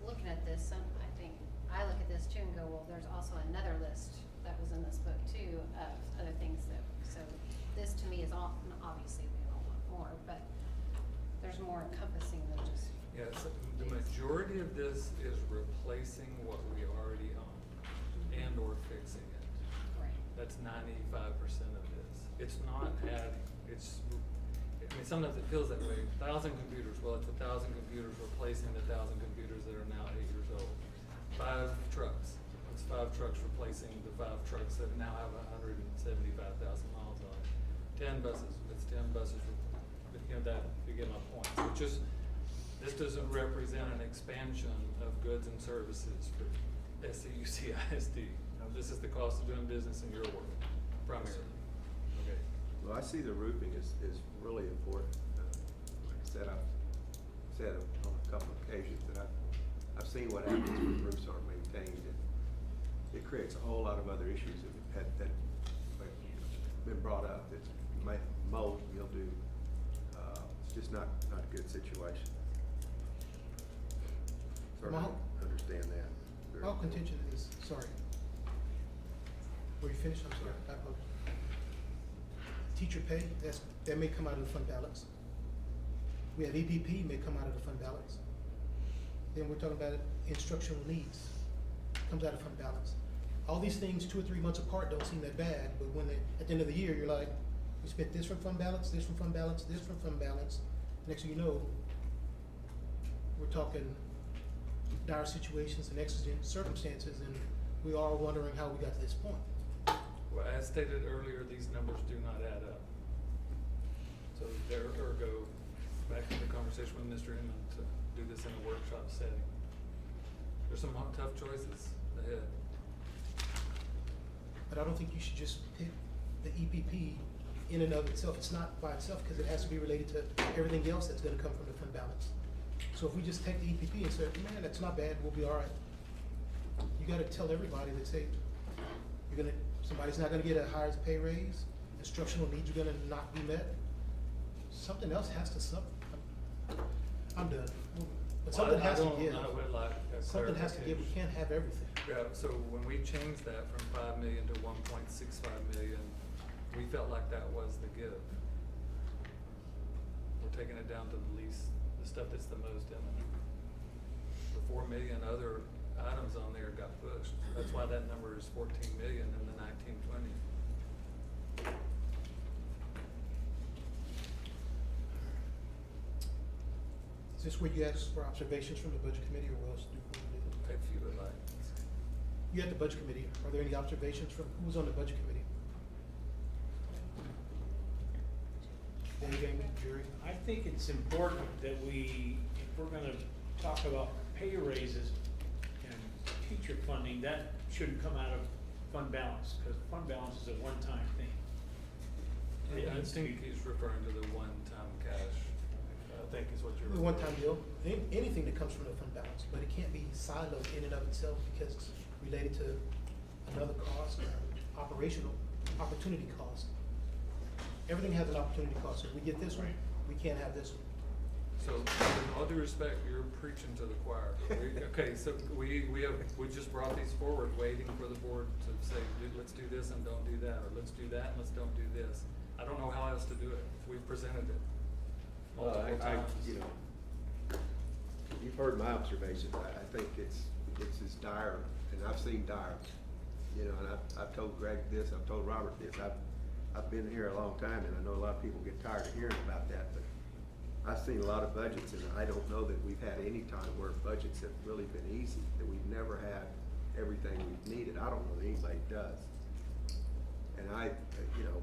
looking at this, I think, I look at this too and go, well, there's also another list that was in this book too of other things that, so this to me is all, obviously we all want more, but there's more encompassing than just. Yes, the majority of this is replacing what we already own and or fixing it. Right. That's 95% of this. It's not adding, I mean, sometimes it feels that way. 1,000 computers, well, it's 1,000 computers replacing the 1,000 computers that are now 8 years old. 5 trucks, it's 5 trucks replacing the 5 trucks that now have 175,000 miles on it. 10 buses, it's 10 buses, that, you get my point. So this doesn't represent an expansion of goods and services for SCUCISD. This is the cost of doing business in your world, primarily. Okay. Well, I see the roofing is really important. Like I said, I've said on a couple of occasions that I've seen what happens when roofs aren't maintained, and it creates a whole lot of other issues that like, been brought up. It's mold, mildew. It's just not a good situation. Certainly understand that. very my well. contention is, sorry. Were you finished? I'm sorry. I apologize. Teacher pay, that may come out of the fund balance. We have EPP may come out of the fund balance. Then we're talking about instructional needs, comes out of fund balance. All these things 2 or 3 months apart don't seem that bad, but when at the end of the year, you're like, we spent this from fund balance, this from fund balance, this from fund balance. Next thing you know, we're talking dire situations and exigent circumstances, and we are wondering how we got to this point. Well, as stated earlier, these numbers do not add up. So ergo, back to the conversation with Mr. Inman, do do this in a workshop setting. There's some tough choices ahead. But I don't think you should just pick the EPP in and of itself. It's not by itself, because it has to be related to everything else that's gonna come from the fund balance. So if we just take the EPP and say, man, that's not bad, we'll be all right. You gotta tell everybody that, say, somebody's not gonna get a higher pay raise, instructional needs are gonna not be met. Something else has to suffer. I'm done. But something has to give. I would like a Something has to give. We clarification. can't have everything. Yeah, so when we changed that from 5 million to 1.65 million, we felt like that was the give. We're taking it down to the least, the stuff that's the most imminent. The 4 million other items on there got pushed. That's why that number is 14 million in the 1920. Is this where you ask for observations from the budget committee, or what else do you want to do? If you would like. You had the budget committee. Are there any observations from, who was on the budget committee? Dave, Amy, Jerry? I think it's important that we, if we're gonna talk about pay raises and teacher funding, that shouldn't come out of fund balance, because fund balance is a one-time thing. It I needs to think be- he's referring to the one-time cash, I think is what you're. The one-time deal, anything that comes from the fund balance, but it can't be siloed in and of itself because it's related to another cost, operational, opportunity cost. Everything has an opportunity cost. If we get this one, we can't have this one. So, with all due respect, you're preaching to the choir. Okay, so we just brought these forward, waiting for the board to say, let's do this and don't do that, or let's do that and let's don't do this. I don't know how else to do it. We've presented it multiple times. You know, you've heard my observations. I think it's as dire, and I've seen dire. You know, and I've told Greg this, I've told Robert this. I've been here a long time, and I know a lot of people get tired of hearing about that, but I've seen a lot of budgets, and I don't know that we've had any time where budgets have really been easy, that we've never had everything we've needed. I don't know that anybody does. And you know,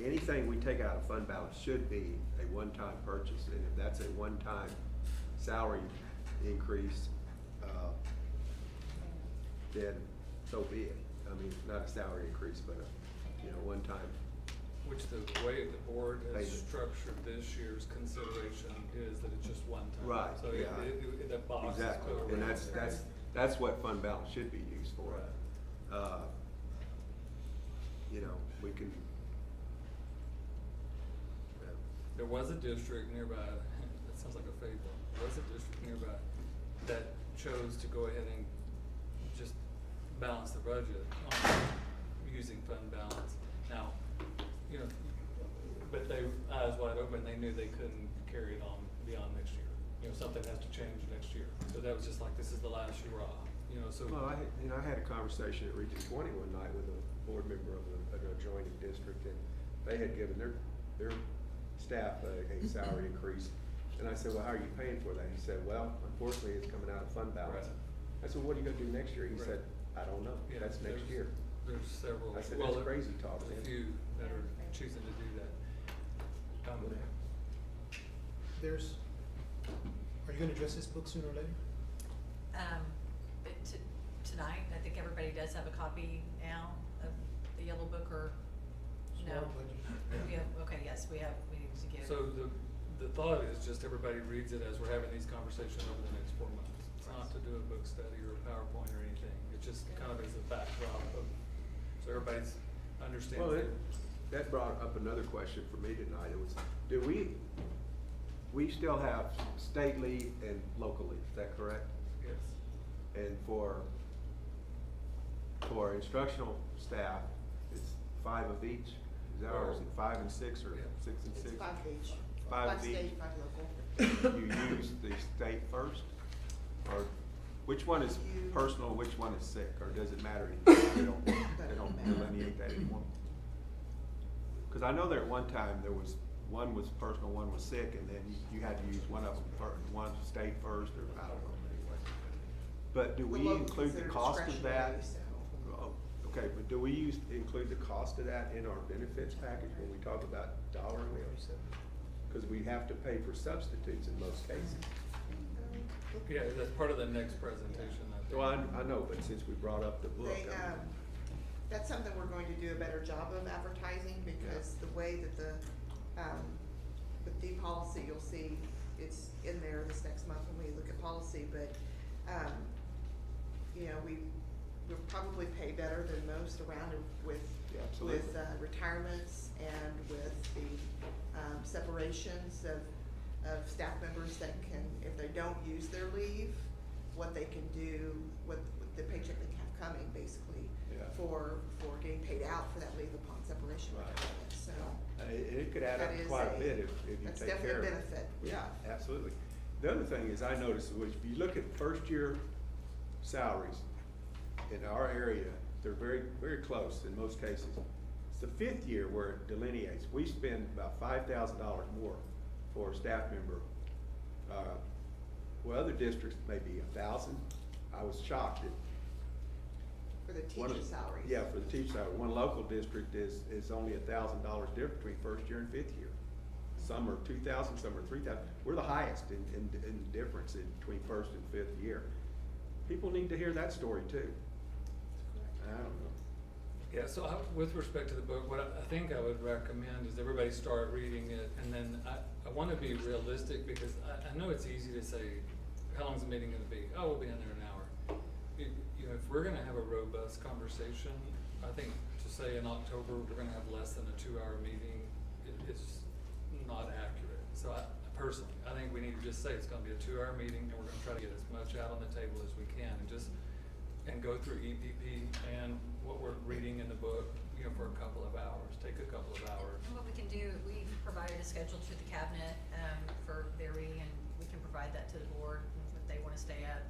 anything we take out of fund balance should be a one-time purchase, and if that's a one-time salary increase, then so be it. I mean, not a salary increase, but a, one-time. Which the way the board has Payment. structured this year's consideration is that it's just one time. Right, So yeah. that box is Exactly, put and around. that's what fund balance should be used for. Right. You know, we can. There was a district nearby, that sounds like a fable, there was a district nearby that chose to go ahead and just balance the budget on using fund balance. Now, but they, eyes wide open, they knew they couldn't carry it on beyond next year. Something has to change next year. So that was just like, this is the last hurrah, so. Well, I had a conversation at Region 20 one night with a board member of an adjoining district, and they had given their staff a salary increase. And I said, well, how are you paying for that? He said, well, unfortunately, it's coming out of fund balance. Right. I said, what are you gonna do next year? He Right. said, I don't know. Yeah, That's next there's- year. There's several. I said, well, that's crazy talk, there's a man. few that are choosing to do that. Are you gonna address this book sooner or later? Tonight, I think everybody does have a copy now of the yellow book, or no? Smart budget. We have, okay, yes, we need to get. So the thought is just everybody reads it as we're having these conversations over the next 4 months. It's not to do a book study or a PowerPoint or anything. It's just kind of as a backdrop of, so everybody's understands. Well, it. that brought up another question for me tonight. It was, do we still have state leave and local leave, is that correct? Yes. And for instructional staff, it's 5 of each, is that, or is it 5 and 6, or Yeah. 6 and 6? It's 5 each. 5 of each. State, 5 local. You use the state first, or which one is personal, and which one is sick, or does it matter? They don't delineate that anymore? Cause I know there at one time, one was personal, one was sick, and then you had to use one of them first, one stayed first, or I don't know. But do we The local include the considered cost of that? discretionary, so. Oh, okay, but do we include the cost of that in our benefits package when we talk about dollar amounts? Cause we have to pay for substitutes in most cases. Yeah, that's part of the next presentation, I think. Well, I know, but since we brought up the book, They, that's something we're going to do a better job of advertising, because the way that with the policy, you'll see it's in there this next month when we look at policy, but, you know, we'll probably pay better than most around with, Yeah, absolutely. with retirements and with the separations of staff members that can, if they don't use their leave, what they can do, what the paycheck they have coming, basically, Yeah. for getting paid out for that leave upon separation Right. retirement, so. It could add up that is quite a bit if you that's take care of it. definitely a benefit. Yeah, absolutely. The other thing is I noticed, which if you look at first year salaries in our area, they're very, very close in most cases. It's the fifth year where it delineates. We spend about $5,000 more for a staff member. Well, other districts may be 1,000. I was shocked at For the one of- teacher salaries. Yeah, for the teacher salary. One local district is only $1,000 difference between first year and fifth year. Some are 2,000, some are 3,000. We're the highest in difference between first and fifth year. People need to hear that story too. I don't know. Yeah, so with respect to the book, what I think I would recommend is everybody start reading it, and then I want to be realistic, because I know it's easy to say, how long's the meeting going to be? Oh, we'll be in there an hour. You know, if we're going to have a robust conversation, I think to say in October we're going to have less than a 2-hour meeting, it's not accurate. So personally, I think we need to just say it's going to be a 2-hour meeting, and we're going to try to get as much out on the table as we can, and go through EPP and what we're reading in the book, you know, for a couple of hours, take a couple of hours. And what we can do, we've provided a schedule to the cabinet, for their reading, and we can provide that to the board if they wanna stay at.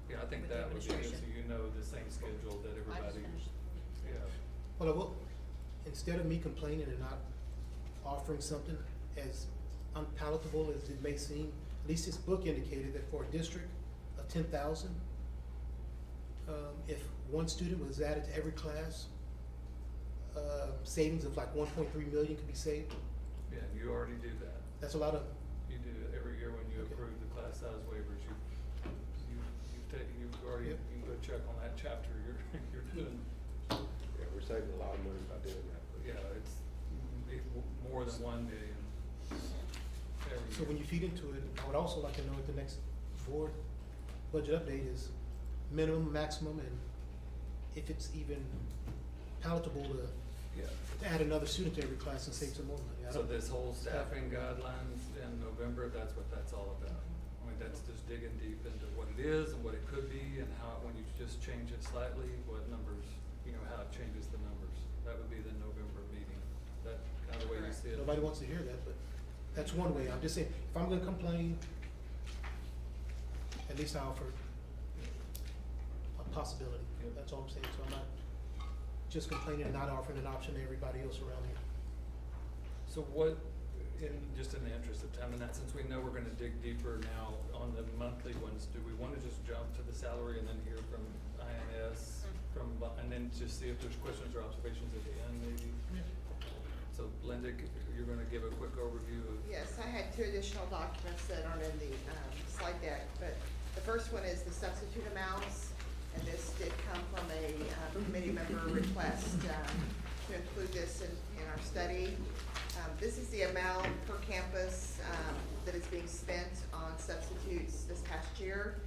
Yeah, I think With the that would be good, so administration. you know the same schedule that I just everybody, finished. yeah. Well, I will, instead of me complaining and not offering something as unpalatable as it may seem, at least this book indicated that for a district of 10,000, if one student was added to every class, savings of like 1.3 million could be saved. Yeah, you already do that. That's a lot of, You do it every year when you Okay. approve the class size waivers, you've already, Yep. you can go check on that chapter, you're doing, Yeah, we're saving a lot of money by doing that. yeah, it's more than 1 million every so when year. you feed into it, I would also like to know at the next board budget update is minimum, maximum, and if it's even palatable to Yeah. add another student to every class and save some more money. I So don't- this whole staffing guidelines in November, that's what that's all about. I mean, that's just digging deep into what it is and what it could be, and how, when you just change it slightly, what numbers, you know, how it changes the numbers. That would be the November meeting. That kind of the way you see it. Nobody wants to hear that, but that's one way. I'm just saying, if I'm gonna complain, at least I offer a possibility. Yep. That's all I'm saying. So I'm not just complaining and not offering an option to everybody else around here. So what, just in the interest of time, and that, since we know we're gonna dig deeper now on the monthly ones, do we wanna just jump to the salary and then hear from INS, and then just see if there's questions or observations at the end, maybe? So Linda, you're gonna give a quick overview of. Yes, I had 2 additional documents that aren't in the slide deck, but the first one is the substitute amounts, and this did come from a committee member request to include this in our study. This is the amount per campus that is being spent on substitutes this past year.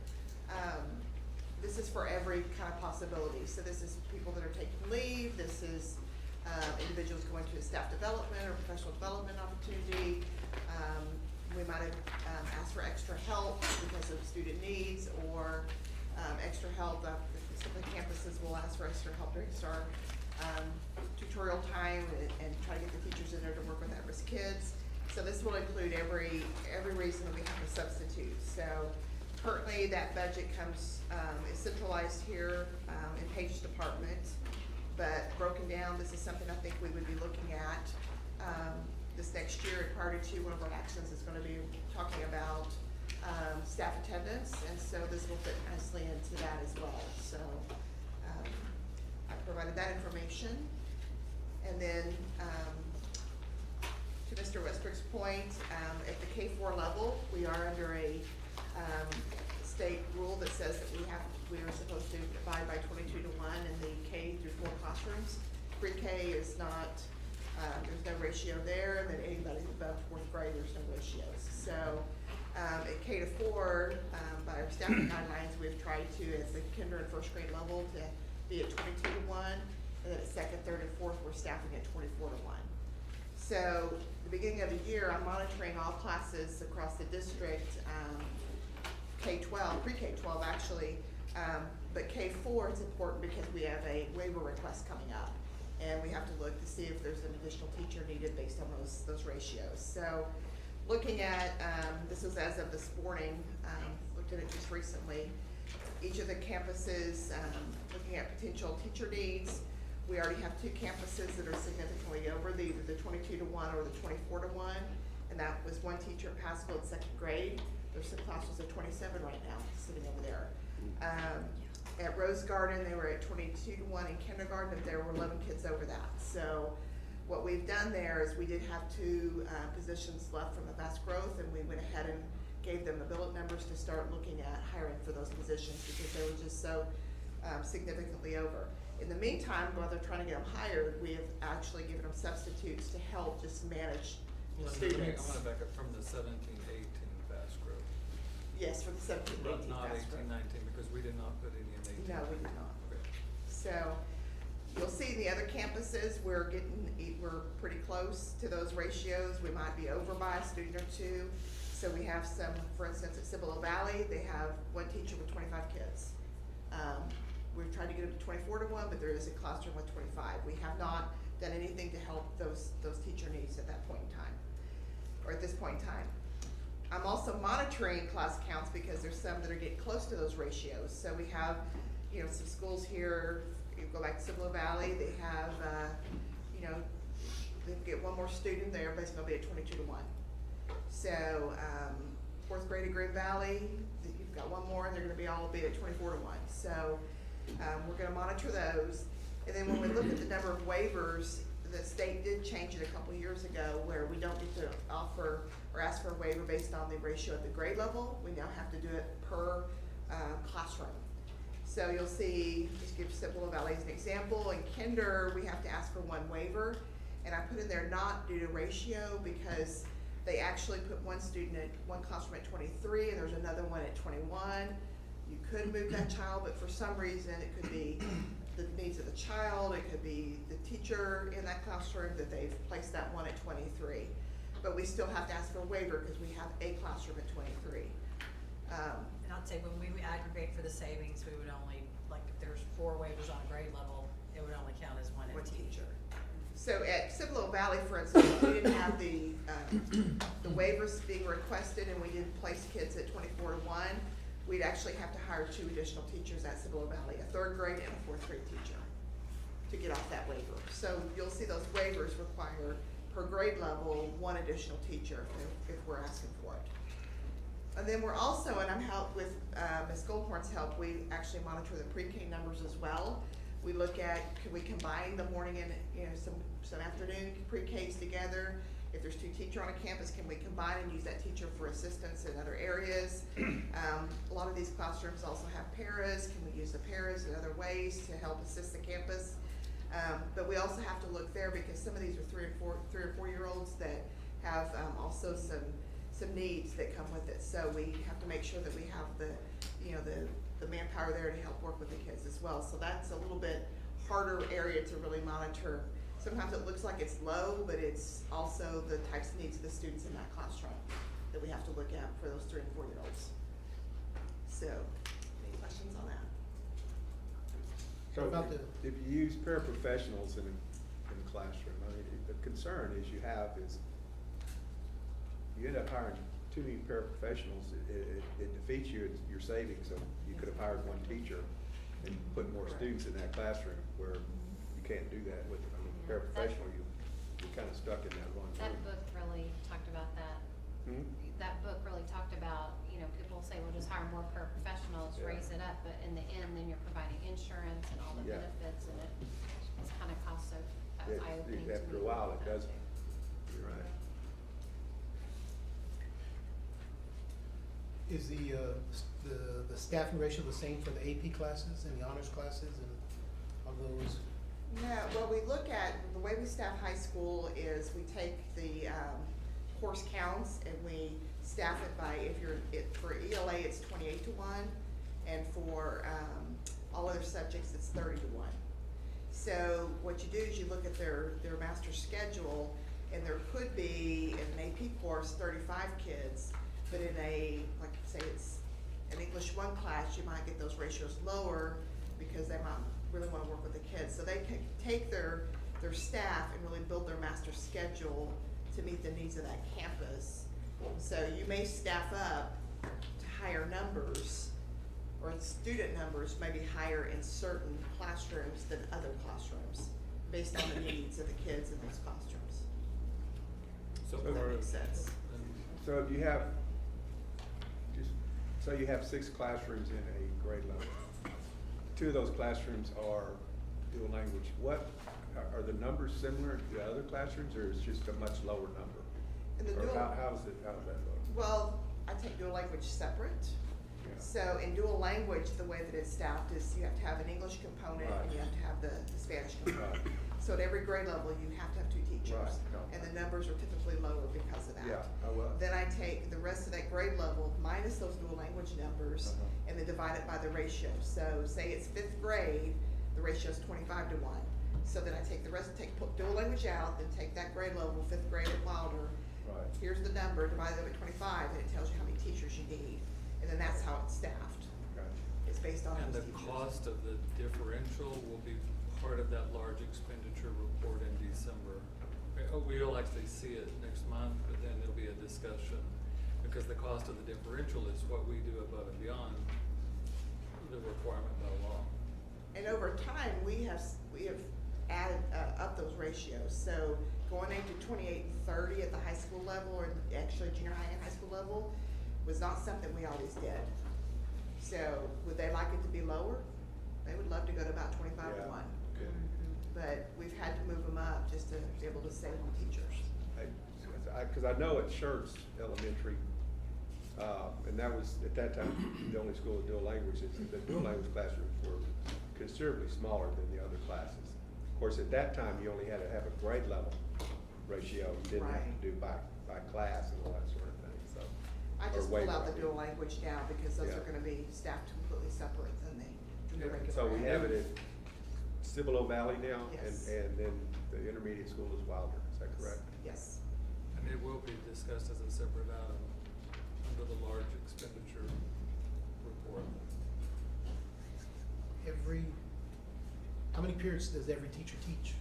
This is for every kind of possibility. So this is people that are taking leave, this is individuals going to a staff development or professional development opportunity. We might have asked for extra help because of student needs, or extra help. Some of the campuses will ask for extra help during STAR tutorial time and try to get the teachers in there to work with at-risk kids. So this will include every reason that we have a substitute. So currently that budget comes, is centralized here in Paige's department, but broken down. This is something I think we would be looking at this next year. And prior to one of our actions is going to be talking about staff attendance, and so this will fit nicely into that as well. So I provided that information. And then to Mr. Westbrook's point, at the K-4 level, we are under a state rule that says that we are supposed to divide by 22 to 1 in the K through 4 classrooms. Pre-K is not, there's no ratio there, and then anybody above 4th grade, there's no ratios. So, at K to 4, by our staffing guidelines, we've tried to, at the kinder and 1st grade level, to be at 22 to 1, and then at 2nd, 3rd, and 4th, we're staffing at 24 to 1. So, the beginning of the year, I'm monitoring all classes across the district, K-12, pre-K-12 actually, but K-4 is important because we have a waiver request coming up, and we have to look to see if there's an additional teacher needed based on those ratios. So, looking at, this was as of this morning, looked at it just recently, each of the campuses, looking at potential teacher needs. We already have 2 campuses that are significantly over either the 22 to 1 or the 24 to 1, and that was 1 teacher at Pasco in 2nd grade. There's some classes of 27 right now sitting over there. At Rose Garden, they were at 22 to 1 in kindergarten, and there were 11 kids over that. So what we've done there is we did have 2 positions left from the fast growth, and we went ahead and gave them the billet numbers to start looking at hiring for those positions because they were just so significantly over. In the meantime, while they're trying to get them hired, we have actually given them substitutes to help just manage students. I'm gonna back up from the 17-18 fast growth. Yes, for the 17, 18 Not fast growth. 18-19, because we did not put any in 18. No, we did not. Okay. So, you'll see the other campuses, we're pretty close to those ratios. We might be over by a student or 2. So we have some, for instance, at Cibolo Valley, they have 1 teacher with 25 kids. We've tried to get them to 24 to 1, but there is a classroom with 25. We have not done anything to help those teacher needs at that point in time, or at this point in time. I'm also monitoring class counts because there's some that are getting close to those ratios. So we have, some schools here, you go back to Cibolo Valley, they have, they get 1 more student there, but it's gonna be at 22 to 1. So, 4th grade at Green Valley, you've got 1 more, and they're gonna all be at 24 to 1. So, we're gonna monitor those. And then when we look at the number of waivers, the state did change it a couple years ago where we don't get to offer or ask for a waiver based on the ratio at the grade level. We now have to do it per classroom. So you'll see, just give Cibolo Valley as an example, in kinder, we have to ask for 1 waiver. And I put in there not due to ratio because they actually put 1 student at 1 classroom at 23 and there's another one at 21. You could move that child, but for some reason, it could be the needs of the child, it could be the teacher in that classroom that they've placed that one at 23. But we still have to ask for a waiver because we have a classroom at 23. And I'd say when we aggregate for the savings, we would only, like if there's 4 waivers on a grade level, it would only count as 1 teacher. So at Cibolo Valley, for instance, we didn't have the waivers being requested and we didn't place kids at 24 to 1. We'd actually have to hire 2 additional teachers at Cibolo Valley, a 3rd grade and a 4th grade teacher, to get off that waiver. So you'll see those waivers require, per grade level, 1 additional teacher if we're asking for it. And then we're also, and I'm helped with Ms. Goldhorn's help, we actually monitor the pre-K numbers as well. We look at, can we combine the morning and some afternoon pre-Ks together? If there's 2 teachers on a campus, can we combine and use that teacher for assistance in other areas? A lot of these classrooms also have paras. Can we use the paras in other ways to help assist the campus? But we also have to look there because some of these are 3 or 4 year olds that have also some needs that come with it. So we have to make sure that we have the manpower there to help work with the kids as well. So that's a little bit harder area to really monitor. Sometimes it looks like it's low, but it's also the types of needs of the students in that classroom that we have to look at for those 3 and 4 year olds. So, any questions on that? So About if you use paraprofessionals in the classroom, I mean, the concern is you end up hiring too many paraprofessionals. It defeats your savings. So you could have hired 1 teacher and put more students in that classroom where you can't do that with paraprofessional. You're kind of stuck in that one. That book really talked about that. That book really talked about, people say, well, just hire more paraprofessionals, raise it up, but in the end, then you're providing insurance and all the benefits, and it's kind of cost so eye-opening to me. After a while, it doesn't. You're right. Is the staffing ratio the same for the AP classes and the honors classes and all those? No, well, we look at, the way we staff high school is we take the, course counts and we staff it by, for ELA, it's 28-1, and for, all other subjects, it's 30-1. So what you do is you look at their master schedule, and there could be, in an AP course, 35 kids, but in a, like, say it's an English 1 class, you might get those ratios lower because they might really wanna work with the kids. So they can take their staff and really build their master schedule to meet the needs of that campus. So you may staff up to higher numbers, or student numbers may be higher in certain classrooms than other classrooms, based on the needs of the kids in those classrooms. So If that makes sense. So if you have, just, so you have 6 classrooms in a grade level. 2 of those classrooms are dual language. What, are the numbers similar to the other classrooms, or is it just a much lower number? And the Or dual, how does that look? well, I take dual language separate. Yeah. So in dual language, the way that it's staffed is you have to have an English component and you have to have the Spanish component. Right. So at every grade level, you have to have 2 teachers. Right. And the numbers are typically lower because of that. Yeah, oh, well. Then I take the rest of that grade level minus those dual language numbers and then divide it by the ratio. So say it's 5th grade, the ratio is 25-1. So then I take the rest, put dual language out, then take that grade level, 5th grade at Wilder. Right. Here's the number, divide it by 25, and it tells you how many teachers you need. And then that's how it's staffed. Gotcha. It's based on And those the teachers. cost of the differential will be part of that large expenditure report in December. We'll actually see it next month, but then there'll be a discussion, because the cost of the differential is what we do above and beyond the requirement by law. And over time, we have added up those ratios. So going into 28 and 30 at the high school level, or actually junior high and high school level, was not something we always did. So would they like it to be lower? They would love to go to about 25-1. Yeah, good. But we've had to move them up just to be able to save on teachers. Because I know at Schertz Elementary, and that was, at that time, the only school with dual languages, the dual language classrooms were considerably smaller than the other classes. Of course, at that time, you only had to have a grade level ratio. You didn't have to do by class and all that sort of thing, so. I or just pulled out the waiver. dual language now because those Yeah. are gonna be staffed completely separate than the regular. So we have it at Cibolo Valley now, Yes. and then the intermediate school is Wilder, is that correct? Yes. And it will be discussed as a separate item under the large expenditure report. How many periods does every teacher teach?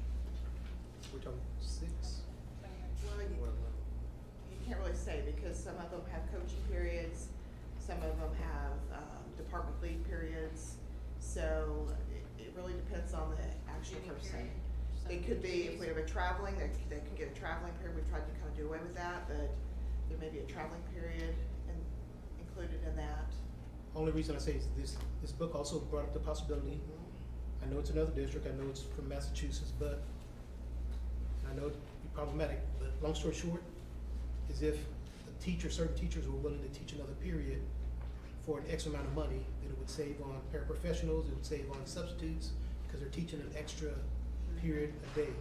We're talking 6? Well, you can't really say because some of them have coaching periods, some of them have department lead periods. So it really depends on the actual Duty person. period. It could be, if we have a traveling, they can get a traveling period. We've tried to kind of do away with that, but there may be a traveling period included in that. Only reason I say is this book also brought up the possibility, I know it's another district, I know it's from Massachusetts, but I know it'd be problematic, but long story short, is if certain teachers were willing to teach another period for an X amount of money, then it would save on paraprofessionals, it would save on substitutes, because they're teaching an extra period a day.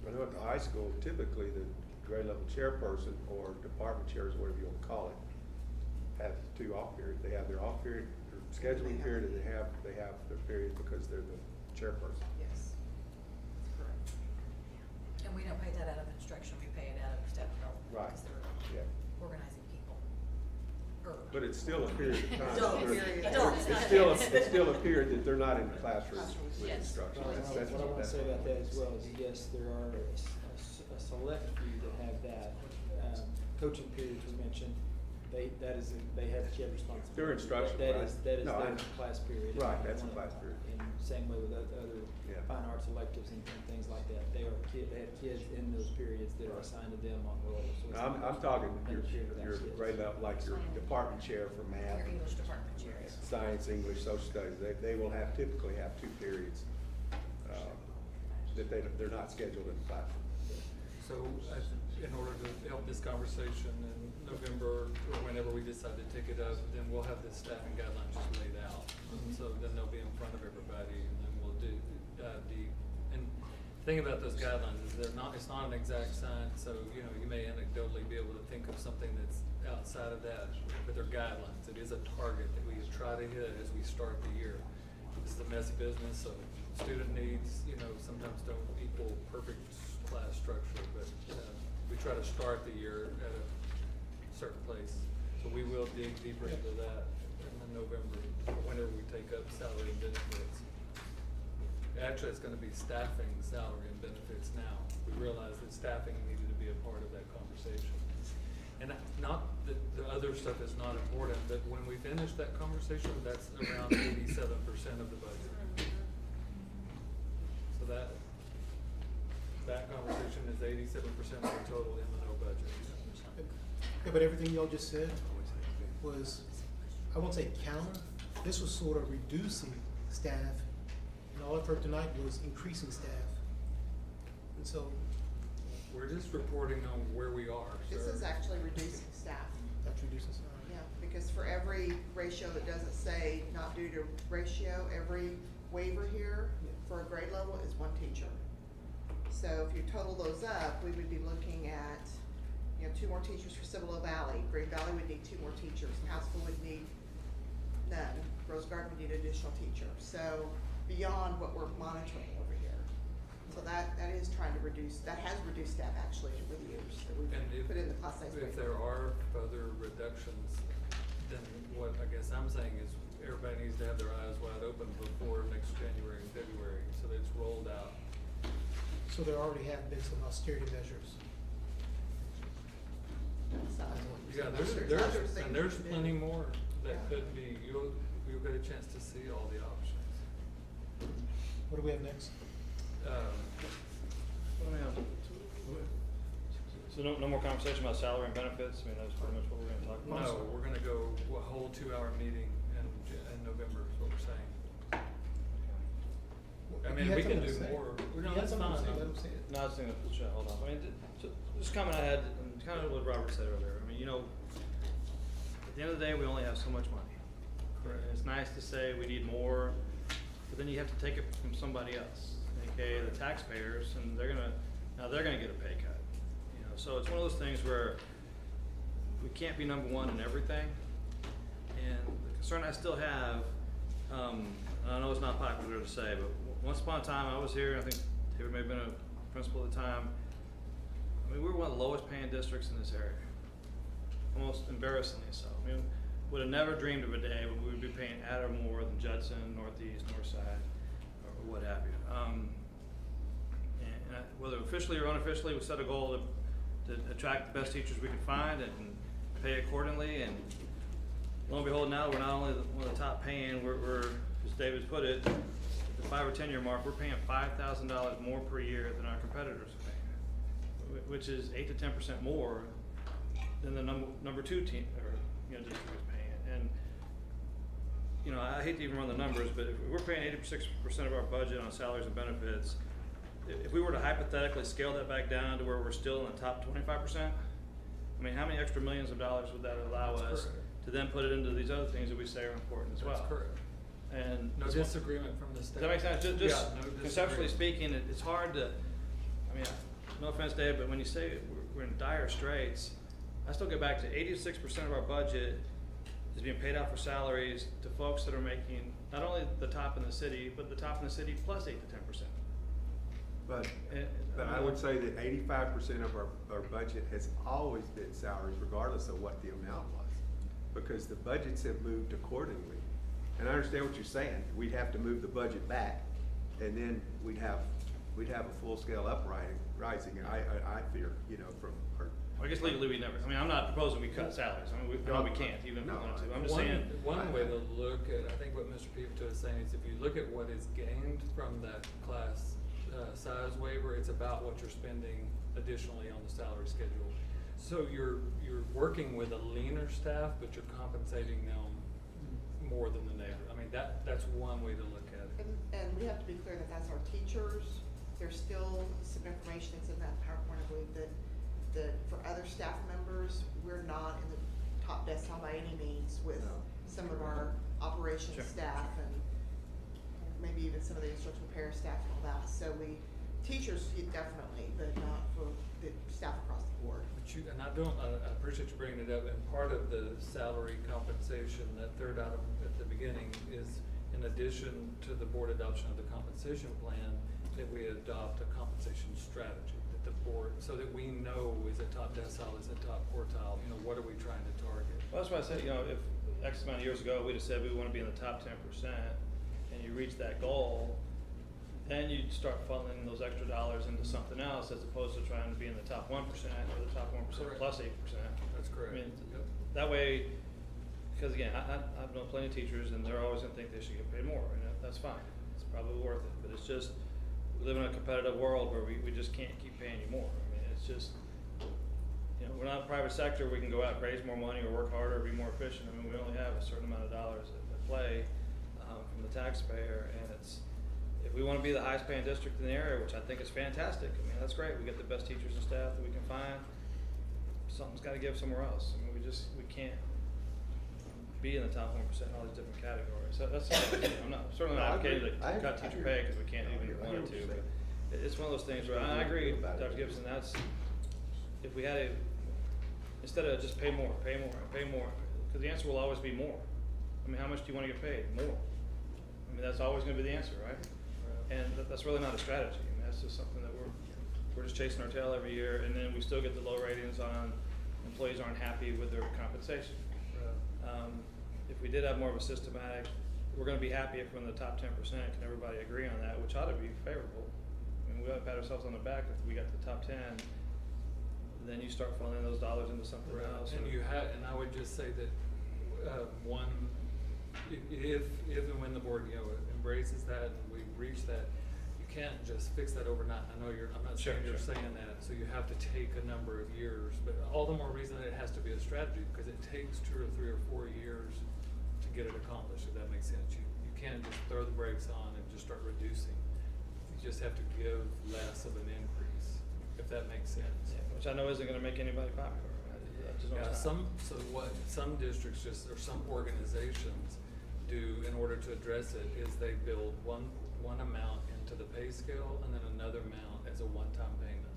I know at the high school, typically the grade level chairperson or department chairs, whatever you want to call it, have 2 off periods. They have their off period, their scheduling period, and they have their period because they're the chairperson. Yes. That's correct. And we don't pay that out of instruction, we pay it out of staff development. Right. Because they're Yeah. organizing people. But it's still a period of time. Adults. They're- Adults. It's still a period that they're not in the classroom with Yes. instruction. What That's I want to say about that as that's- well is, yes, there are a select few that have that. Coaching periods we mentioned, they have responsibility. They're instructional, That right? is No, their class period. Right, that's a One of class them. period. And same way with other Yeah. fine arts electives and things like that. They have kids in those periods that are assigned to them on roll. So it's I'm not talking another period without your kids. grade level, like your department chair for math, Your English department chairs. science, English, social studies. They will typically have 2 periods that they're not scheduled in the classroom. So, in order to help this conversation in November, or whenever we decide to take it up, then we'll have the staffing guidelines just laid out. And so then they'll be in front of everybody, and then we'll dive deep. And the thing about those guidelines is it's not an exact science, so, you know, you may anecdotally be able to think of something that's outside of that, but they're guidelines. It is a target that we try to hit as we start the year. This is a messy business, so student needs, you know, sometimes don't equal perfect class structure, but we try to start the year at a certain place. So we will dig deeper into that in November, whenever we take up salary and benefits. Actually, it's gonna be staffing, salary and benefits now. We realize that staffing needed to be a part of that conversation. And not that the other stuff is not important, but when we finish that conversation, that's around 87% of the budget. So that conversation is 87% of the total in the no budget. Yeah, but everything y'all just said was, I won't say counter, this was sort of reducing staff, and all I've heard tonight was increasing staff. And so, We're just reporting on where we are, This sir. is actually reducing staff. that's reducing staff. Yeah, because for every ratio that doesn't say not due to ratio, every waiver here for a grade level is one teacher. So if you total those up, we would be looking at, you know, 2 more teachers for Cibolo Valley. Green Valley would need 2 more teachers. Houseville would need none. Rose Garden would need additional teachers. So beyond what we're monitoring over here. So that is trying to reduce, that has reduced staff actually over the years that we've And put in the class size waiver. if there are further reductions, then what I guess I'm saying is everybody needs to have their eyes wide open before next January and February, so that it's rolled out. So there already have been some austerity measures. So, Yeah, other there's things we can do. plenty more that Yeah. could be, you'll get a chance to see all the options. What do we have next? So no more conversation about salary and benefits? I mean, that's pretty much what we're gonna talk about. No, we're gonna go a whole 2-hour meeting in November is what we're saying. I You mean, had we can something to do say. more. You No, had that's something to fine. say, let him say it. No, I was thinking, hold on. I mean, so this comment I had, and kind of what Robert said earlier, I mean, you know, at the end of the day, we only have so much money. Correct. And it's nice to say we need more, but then you have to take it from somebody else, aka the taxpayers, and they're gonna get a pay cut. You know, so it's one of those things where we can't be number one in everything. And the concern I still have, and I know it's not popular to say, but once upon a time I was here, I think David may have been a principal at the time. I mean, we were one of the lowest paying districts in this area, almost embarrassingly so. I mean, would have never dreamed of a day when we would be paying at or more than Judson, Northeast, Northside, or what have you. Whether officially or unofficially, we set a goal to attract the best teachers we could find and pay accordingly. And lo and behold, now we're not only one of the top paying, we're, as David put it, at the 5 or 10 year mark, we're paying $5,000 more per year than our competitors are paying, which is 8 to 10% more than the number 2 team or district is paying. And you know, I hate to even run the numbers, but if we're paying 86% of our budget on salaries and benefits, if we were to hypothetically scale that back down to where we're still in the top 25%, I mean, how many extra millions of dollars would that allow That's us correct. to then put it into these other things that we say are important as well? That's correct. And No this- disagreement from the Does staff. that make sense? Just Yeah, no conceptually disagreement. speaking, it's hard to, I mean, no offense, Dave, but when you say we're in dire straits, I still get back to 86% of our budget is being paid out for salaries to folks that are making not only the top in the city, but the top in the city plus 8 to 10%. But, And- but I would say that 85% of our budget has always been salaries regardless of what the amount was. Because the budgets have moved accordingly. And I understand what you're saying, we'd have to move the budget back and then we'd have a full-scale rising, I fear, you know, from our. I guess legally we never, I mean, I'm not proposing we cut salaries, I mean, we can't, even if we No, wanted to, I'm just saying. One way to look at, I think what Mr. Pivot is saying is if you look at what is gained from that class size waiver, it's about what you're spending additionally on the salary schedule. So you're working with a leaner staff, but you're compensating them more than the neighbor. I mean, that's one way to look at it. And we have to be clear that that's our teachers. there's still some information that's in that PowerPoint, I believe, that for other staff members, we're not in the top decile by any means with some of our operations Sure. staff and maybe even some of the instructional para staff and all that. So teachers definitely, but not for the staff across the board. But you, and I appreciate you bringing it up, and part of the salary compensation, that third item at the beginning, is in addition to the board adoption of the compensation plan, that we adopt a compensation strategy that the board, so that we know, is it top decile, is it top quartile, what are we trying to target? Well, that's why I said, if X amount of years ago, we'd have said we want to be in the top 10%, and you reach that goal, then you start funneling those extra dollars into something else, as opposed to trying to be in the top 1% or the top 1% Correct. plus 8%. That's correct. I mean, Yep. that way, because again, I've known plenty of teachers, and they're always gonna think they should get paid more, and that's fine. It's probably worth it, but it's just, we live in a competitive world where we just can't keep paying you more. I mean, it's just, we're not a private sector, we can go out and raise more money or work harder or be more efficient. I mean, we only have a certain amount of dollars at play from the taxpayer, and if we want to be the highest paying district in the area, which I think is fantastic, I mean, that's great. We get the best teachers and staff that we can find. Something's got to give somewhere else. I mean, we can't be in the top 1% in all these different categories. So that's I'm not certainly not advocating to cut teacher pay because we can't even want to. But it's one of those things where I agree, Dr. Gibson. That's if we had instead of just pay more, because the answer will always be more. I mean, how much do you want to get paid? More. I mean, that's always going to be the answer, right? And that's really not a strategy. I mean, that's just something that we're just chasing our tail every year, and then we still get the low ratings on employees aren't happy with their compensation. If we did have more of a systematic, we're going to be happy if we're in the top 10%. Can everybody agree on that? Which ought to be favorable. I mean, we ought to pat ourselves on the back if we got the top 10. Then you start funneling those dollars into something else. And and I would just say that if and when the board embraces that and we reach that, you can't just fix that overnight. I know I'm not saying you're saying that, so you have to take a number of years, but all the more reason that it has to be a strategy, because it takes 2 or 3 or 4 years to get it accomplished, if that makes sense. You can't just throw the brakes on and just start reducing. You just have to give less of an increase, if that makes sense. Yeah, which I know isn't going to make anybody popular. Some districts or some organizations do in order to address it is they build one amount into the pay scale and then another amount as a one-time payment.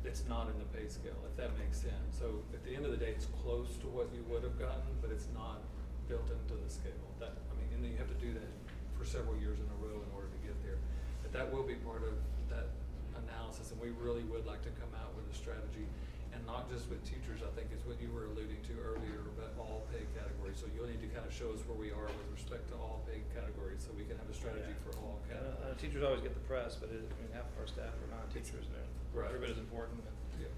It's not in the pay scale, if that makes sense. So at the end of the day, it's close to what you would have gotten, but it's not built into the scale. And then you have to do that for several years in a row in order to get there. But that will be part of that analysis, and we really would like to come out with a strategy, and not just with teachers, I think is what you were alluding to earlier, but all pay categories. So you'll need to kind of show us where we are with respect to all pay categories, so we can have a strategy for all categories. Teachers always get the press, but half of our staff are non-teachers, and Right. everybody's important. Yeah.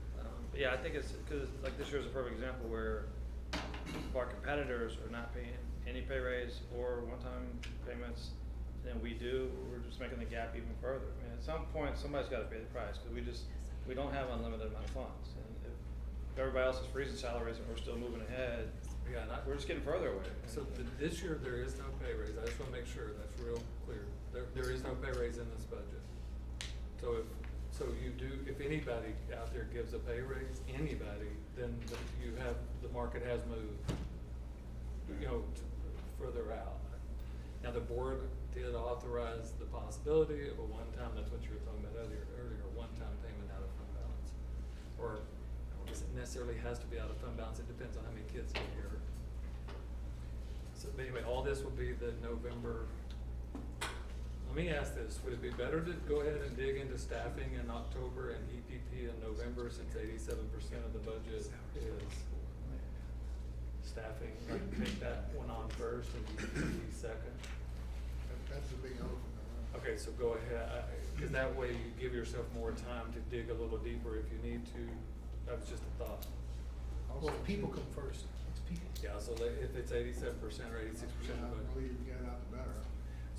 But yeah, I think it's because like this year's a perfect example where our competitors are not paying any pay raise or one-time payments than we do. We're just making the gap even further. I mean, at some point, somebody's got to pay the price because we don't have unlimited amount of funds. And if everybody else is freezing salaries and we're still moving ahead, we're just getting further away. So this year, there is no pay raise. I just want to make sure that's real clear. There is no pay raise in this budget. So if anybody out there gives a pay raise, then the market has moved, further out. Now, the board did authorize the possibility of a one-time, that's what you were talking about earlier, one-time payment out of fund balance. Or, I don't guess it necessarily has to be out of fund balance, it depends on how many kids get here. So, but anyway, all this will be the November. Let me ask this, would it be better to go ahead and dig into staffing in October and EPP in November, since 87% of the budget is staffing? Take that one on first and EPP second? That's a big elephant. Okay, so go ahead, because that way you give yourself more time to dig a little deeper if you need to. That was just a thought. Well, people come first. It's people. Yeah, so if it's 87% or 86% of the The earlier budget. you get it out, the better.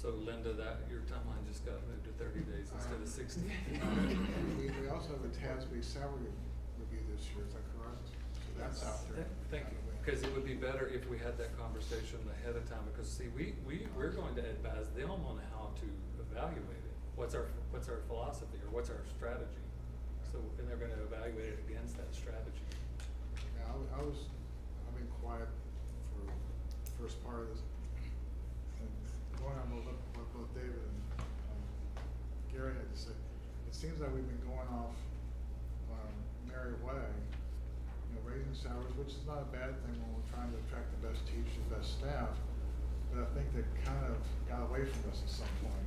So Linda, your timeline just got moved to 30 days instead of 60. We also have a TASB salary review this year, is that correct? So that's out there. Thank you, because it would be better if we had that conversation ahead of time, because see, we're going to advise them on how to evaluate it. what's our philosophy, or what's our strategy? So, and they're gonna evaluate it against that strategy. Yeah, I've been quiet for the first part of this. And going on what both David and Gary had to say, it seems like we've been going off merry way, raising salaries, which is not a bad thing when we're trying to attract the best teachers, the best staff. But I think they kind of got away from us at some point.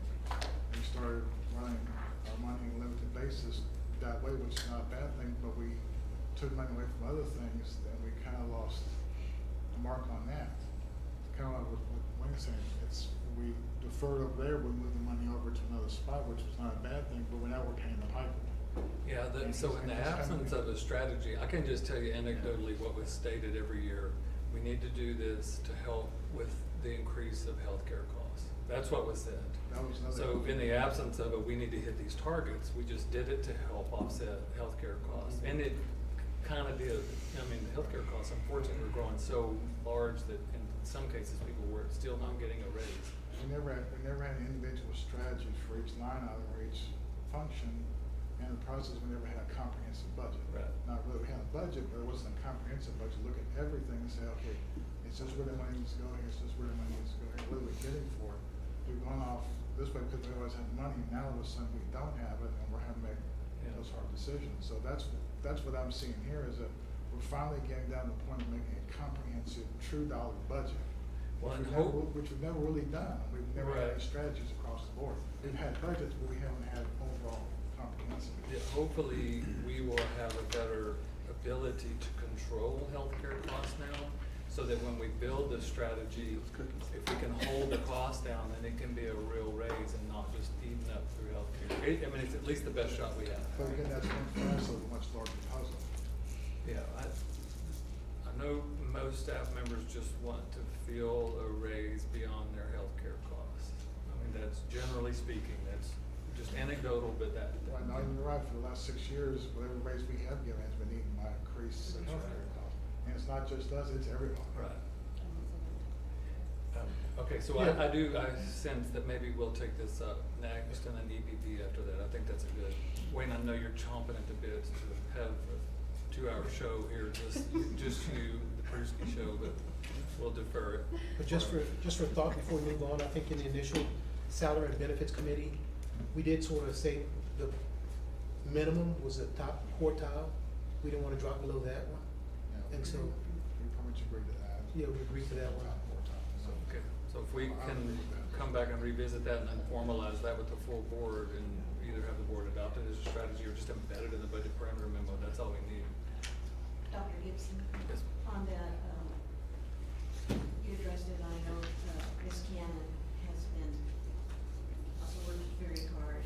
We started running our money on a limited basis that way, which is not a bad thing, but we took money away from other things, and we kind of lost the mark on that. Kind of like what Wayne's saying, we deferred over there, we moved the money over to another spot, which was not a bad thing, but now we're paying the piper. Yeah, so in the absence of a strategy, I can just tell you anecdotally what was stated every year. We need to do this to help with the increase of healthcare costs. That's what was said. So in the absence of it, we need to hit these targets. We just did it to help offset healthcare costs. And it kind of did. I mean, the healthcare costs, unfortunately, were growing so large that in some cases people were still not getting a raise. We never had individual strategies for each line item or each function. And in the process, we never had a comprehensive budget. Right. Not really, we had a budget, but it wasn't a comprehensive budget. Look at everything and say, okay, it's just where the money needs to go, it's just where the money needs to go, what are we getting for it? We've gone off this way because we always had money, now all of a sudden we don't have it, and we're having to make those hard decisions. So that's what I'm seeing here, is that we're finally getting down to the point of making a comprehensive, true dollar budget. Well, Which we've never really done. We've never had any strategies across the board. We've had budgets, but we haven't had overall comprehensive. Yeah, hopefully, we will have a better ability to control healthcare costs now, so that when we build this strategy, if we can hold the cost down, then it can be a real raise and not just eaten up through healthcare. I mean, it's at least the best shot we have. But again, that's one piece of a much larger puzzle. Yeah, I know most staff members just want to feel a raise beyond their healthcare costs. I mean, that's generally speaking, that's just anecdotal, but that. Right, now you're right, for the last 6 years, whatever raise we have given has been eaten by increased That's healthcare right. costs. And it's not just us, it's everyone. Right. Okay, so Yeah. I sense that maybe we'll take this up next and then EPP after that. I think that's a good, Wayne, I know you're chomping at the bits to have a 2-hour show here, just you, the Pruski show, but we'll defer it. But just for thought before we move on, I think in the initial salary and benefits committee, we did sort of say the minimum was the top quartile. We didn't want to drop below that one. Yeah, And so, we pretty much agreed to that. yeah, we agreed to that one. Okay, so if we can come back and revisit that and then formalize that with the full board and either have the board adopt it as a strategy or just embed it in the budget parameter memo, that's all we need. Dr. Gibson, Yes. on that, you addressed it, I know, Ms. Cannon has been also working very hard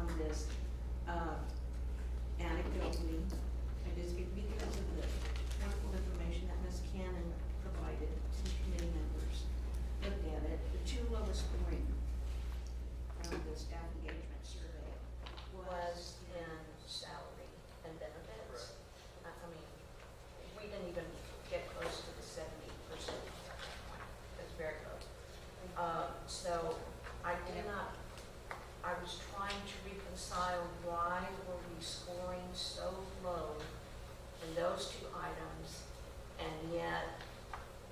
on this. Anecdotally, I just speak because of the wonderful information that Ms. Cannon provided to the committee members. Looked at it, the 2 lowest scoring from the staff engagement survey was in salary and benefits. I mean, we didn't even get close to the 70%. It's very low. So I was trying to reconcile why were we scoring so low in those 2 items, and yet,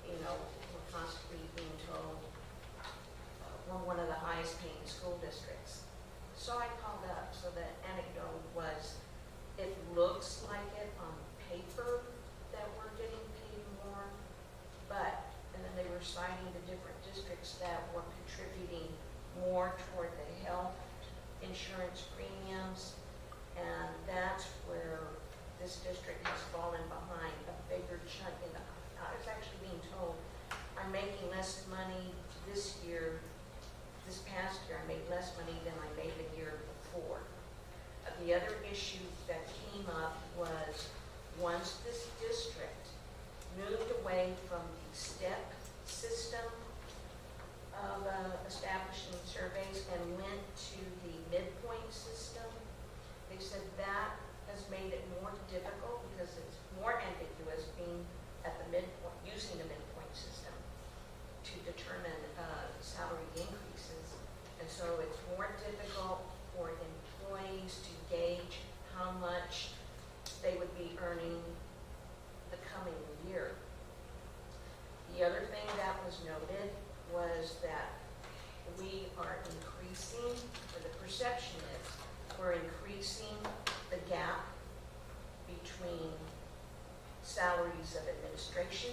we're constantly being told we're one of the highest paying school districts. So I called up, so the anecdote was, it looks like it on paper that we're getting paid more, but, and then they were citing the different districts that were contributing more toward the health insurance premiums, and that's where this district has fallen behind a bigger chunk. And I was actually being told, I'm making less money this year, this past year, I made less money than I made the year before. The other issue that came up was, once this district moved away from the step system of establishing surveys and went to the midpoint system, they said that has made it more difficult because it's more ambiguous being at the midpoint, using the midpoint system to determine salary increases. And so it's more difficult how much they would be earning the coming year. The other thing that was noted was that we are increasing, or the perception is, we're increasing the gap between salaries of administration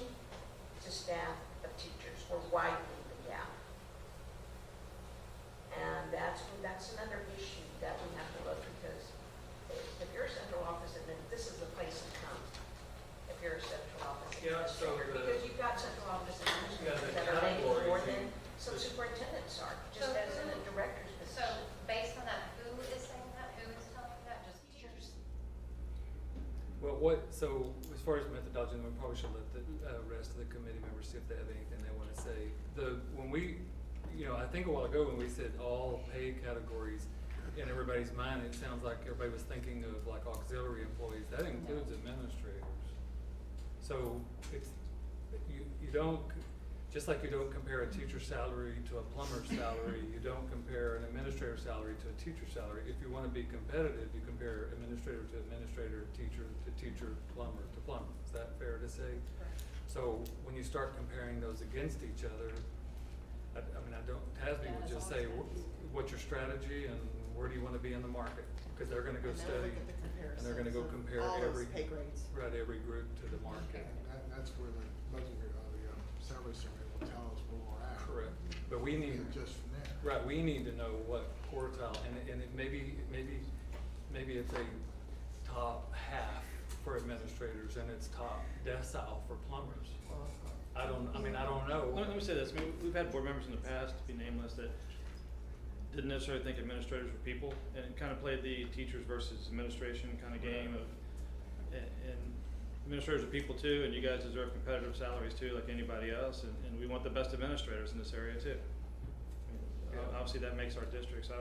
to staff of teachers. We're widening the gap. And that's another issue that we have to look, because if you're a central office admin, this is the place to come. If you're a central office Yeah, so administrator, the- because you've got central office Yeah, administrators the that are making more categories than you- some superintendents are, just So as in a who- director's So position. based on that, who is saying that? Who is telling you that? Just teachers? Well, so as far as methodology, we probably should let the rest of the committee members see if they have anything they want to say. When we, I think a while ago when we said all pay categories, in everybody's mind, it sounds like everybody was thinking of like auxiliary employees. That includes administrators. So you don't, just like you don't compare a teacher's salary to a plumber's salary, you don't compare an administrator's salary to a teacher's salary. If you want to be competitive, you compare administrator to administrator, teacher to teacher, plumber to plumber. Is that fair to say? So when you start comparing those against each other, TASB would just say, what's your strategy and where do you want to be in the market? Because they're going to go And they'll study look at the and they're going to go comparisons compare of all those every, pay grades. right, every group to the market. And that's where the budget, the salary survey will tell us where we're at. Correct. But we need, And just from there. right, we need to know what quartile, and it maybe it's a top half for administrators and it's top decile for plumbers. I don't know. Let me say this, we've had board members in the past, to be nameless, that didn't necessarily think administrators were people, and kind of played the teachers versus administration kind of game of, and administrators are people too, and you guys deserve competitive salaries too, like anybody else, and we want the best administrators in this area too. Obviously, that makes our district, so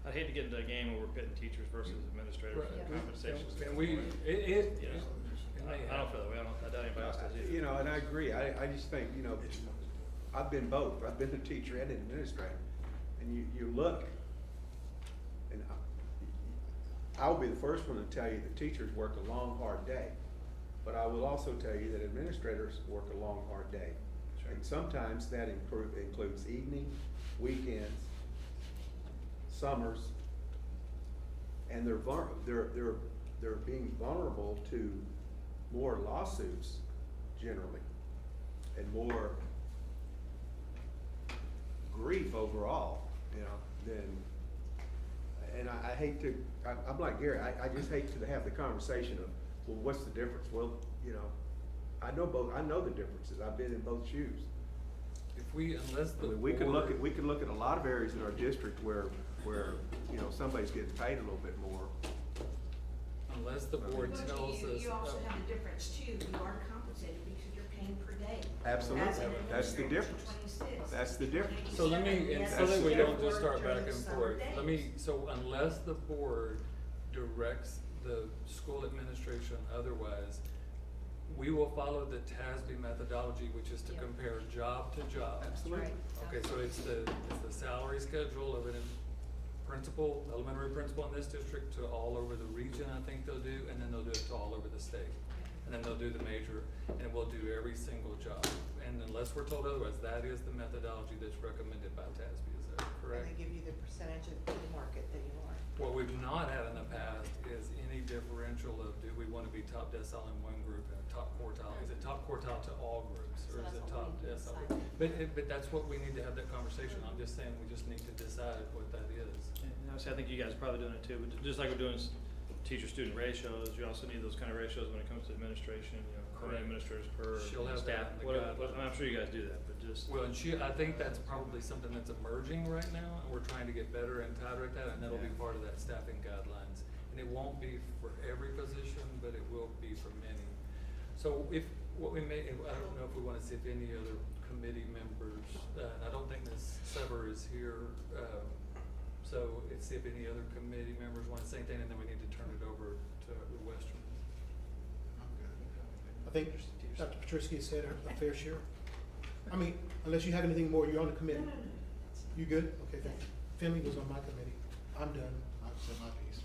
I'd hate to get into a game where we're pitting teachers versus administrators Right. and compensations. And we, I don't feel that way, I doubt anybody else does either. And I agree, I just think, I've been both, I've been a teacher and an administrator, and you look, and I'll be the first one to tell you that teachers work a long, hard day, but I will also tell you that administrators work a long, hard day. Sure. And sometimes that includes evening, weekends, summers, and they're being vulnerable to more lawsuits generally, and more grief overall, and I hate to, I'm like Gary, I just hate to have the conversation of, well, what's the difference? Well, I know the differences, I've been in both shoes. unless the We could look board- at, a lot of areas in our district where, somebody's getting paid a little bit more. Unless the board But tells us. you also have the difference too, you are compensated because you're paying per day. Absolutely. As an That's the administrator, difference. 26. That's the difference. So let me, and so That's that the we don't difference. just start back and During the forth, summer days. unless the board directs the school administration otherwise, we will follow the TASB methodology, which is to Yeah. compare job to job. Absolutely. Okay, so it's the salary schedule of an elementary principal in this district to all over the region, I think they'll do, and then they'll do it to all over the state. And then they'll do the major, and we'll do every single job. And unless we're told otherwise, that is the methodology that's recommended by TASB, is that correct? And they give you the percentage of the market that you are. What we've not had in the past is any differential of, do we want to be top decile in one group and top quartile? Is it top quartile to all groups, So or is that's it what top we need to decile? decide. But that's what we need to have that conversation. I'm just saying, we just need to decide what that is. And obviously, I think you guys are probably doing it too, but just like we're doing teacher-student ratios, you also need those kind of ratios when it comes to administration, how many Correct. administrators per She'll have staff. that in the I'm sure you guys do that, but just. Well, and I think that's probably something that's emerging right now, and we're trying to get better and tighter at that, and that'll be Yeah. part of that staffing guidelines. And it won't be for every position, but it will be for many. So I don't know if we wanna see if any other committee members, and I don't think Ms. Sever is here, so let's see if any other committee members wanna say anything, and then we need to turn it over to the Western. I'm good. I think Dr. Patrisky said a fair share. I mean, unless you have anything more, you're on the committee. You good? Okay, thank you. Finley was on my committee. I'm done. I've said my piece.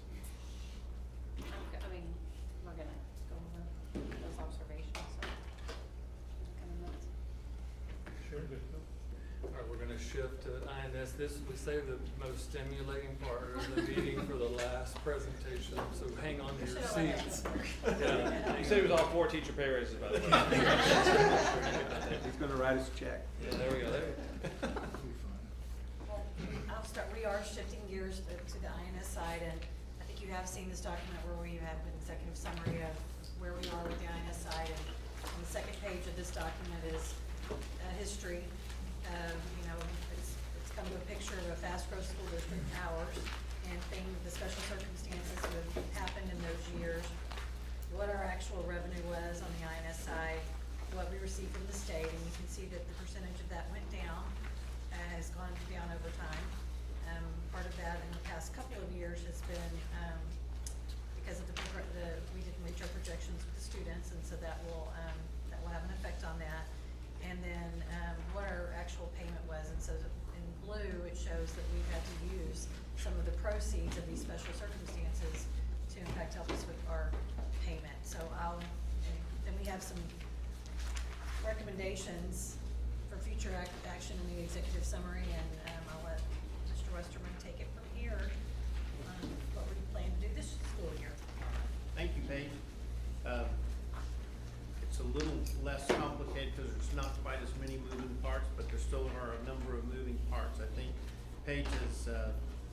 All right, we're gonna shift to INS. This, we saved the most stimulating part of the meeting for the last presentation, so hang on to your seats. Yeah, you said it was all 4 teacher pay raises, by the way. He's gonna write us a check. Yeah, there we go, there. Well, I'll start, we are shifting gears to the INS side, and I think you have seen this document where we have an executive summary of where we are with the INS side, and on the second page of this document is a history. You know, it's kind of a picture of a fast growth school district, ours, and the special circumstances that have happened in those years, what our actual revenue was on the INS side, what we received from the state, and you can see that the percentage of that went down, has gone down over time. Part of that in the past couple of years has been, because of we didn't reach our projections with the students, and so that will have an effect on that. And then, what our actual payment was, and so in blue, it shows that we've had to use some of the proceeds of these special circumstances to in fact help us with our payment. So then we have some recommendations for future action in the executive summary, and I'll let Mr. Westerman take it from here on what we plan to do this school year. Thank you, Paige. It's a little less complicated because there's not quite as many moving parts, but there still are a number of moving parts. I think Paige has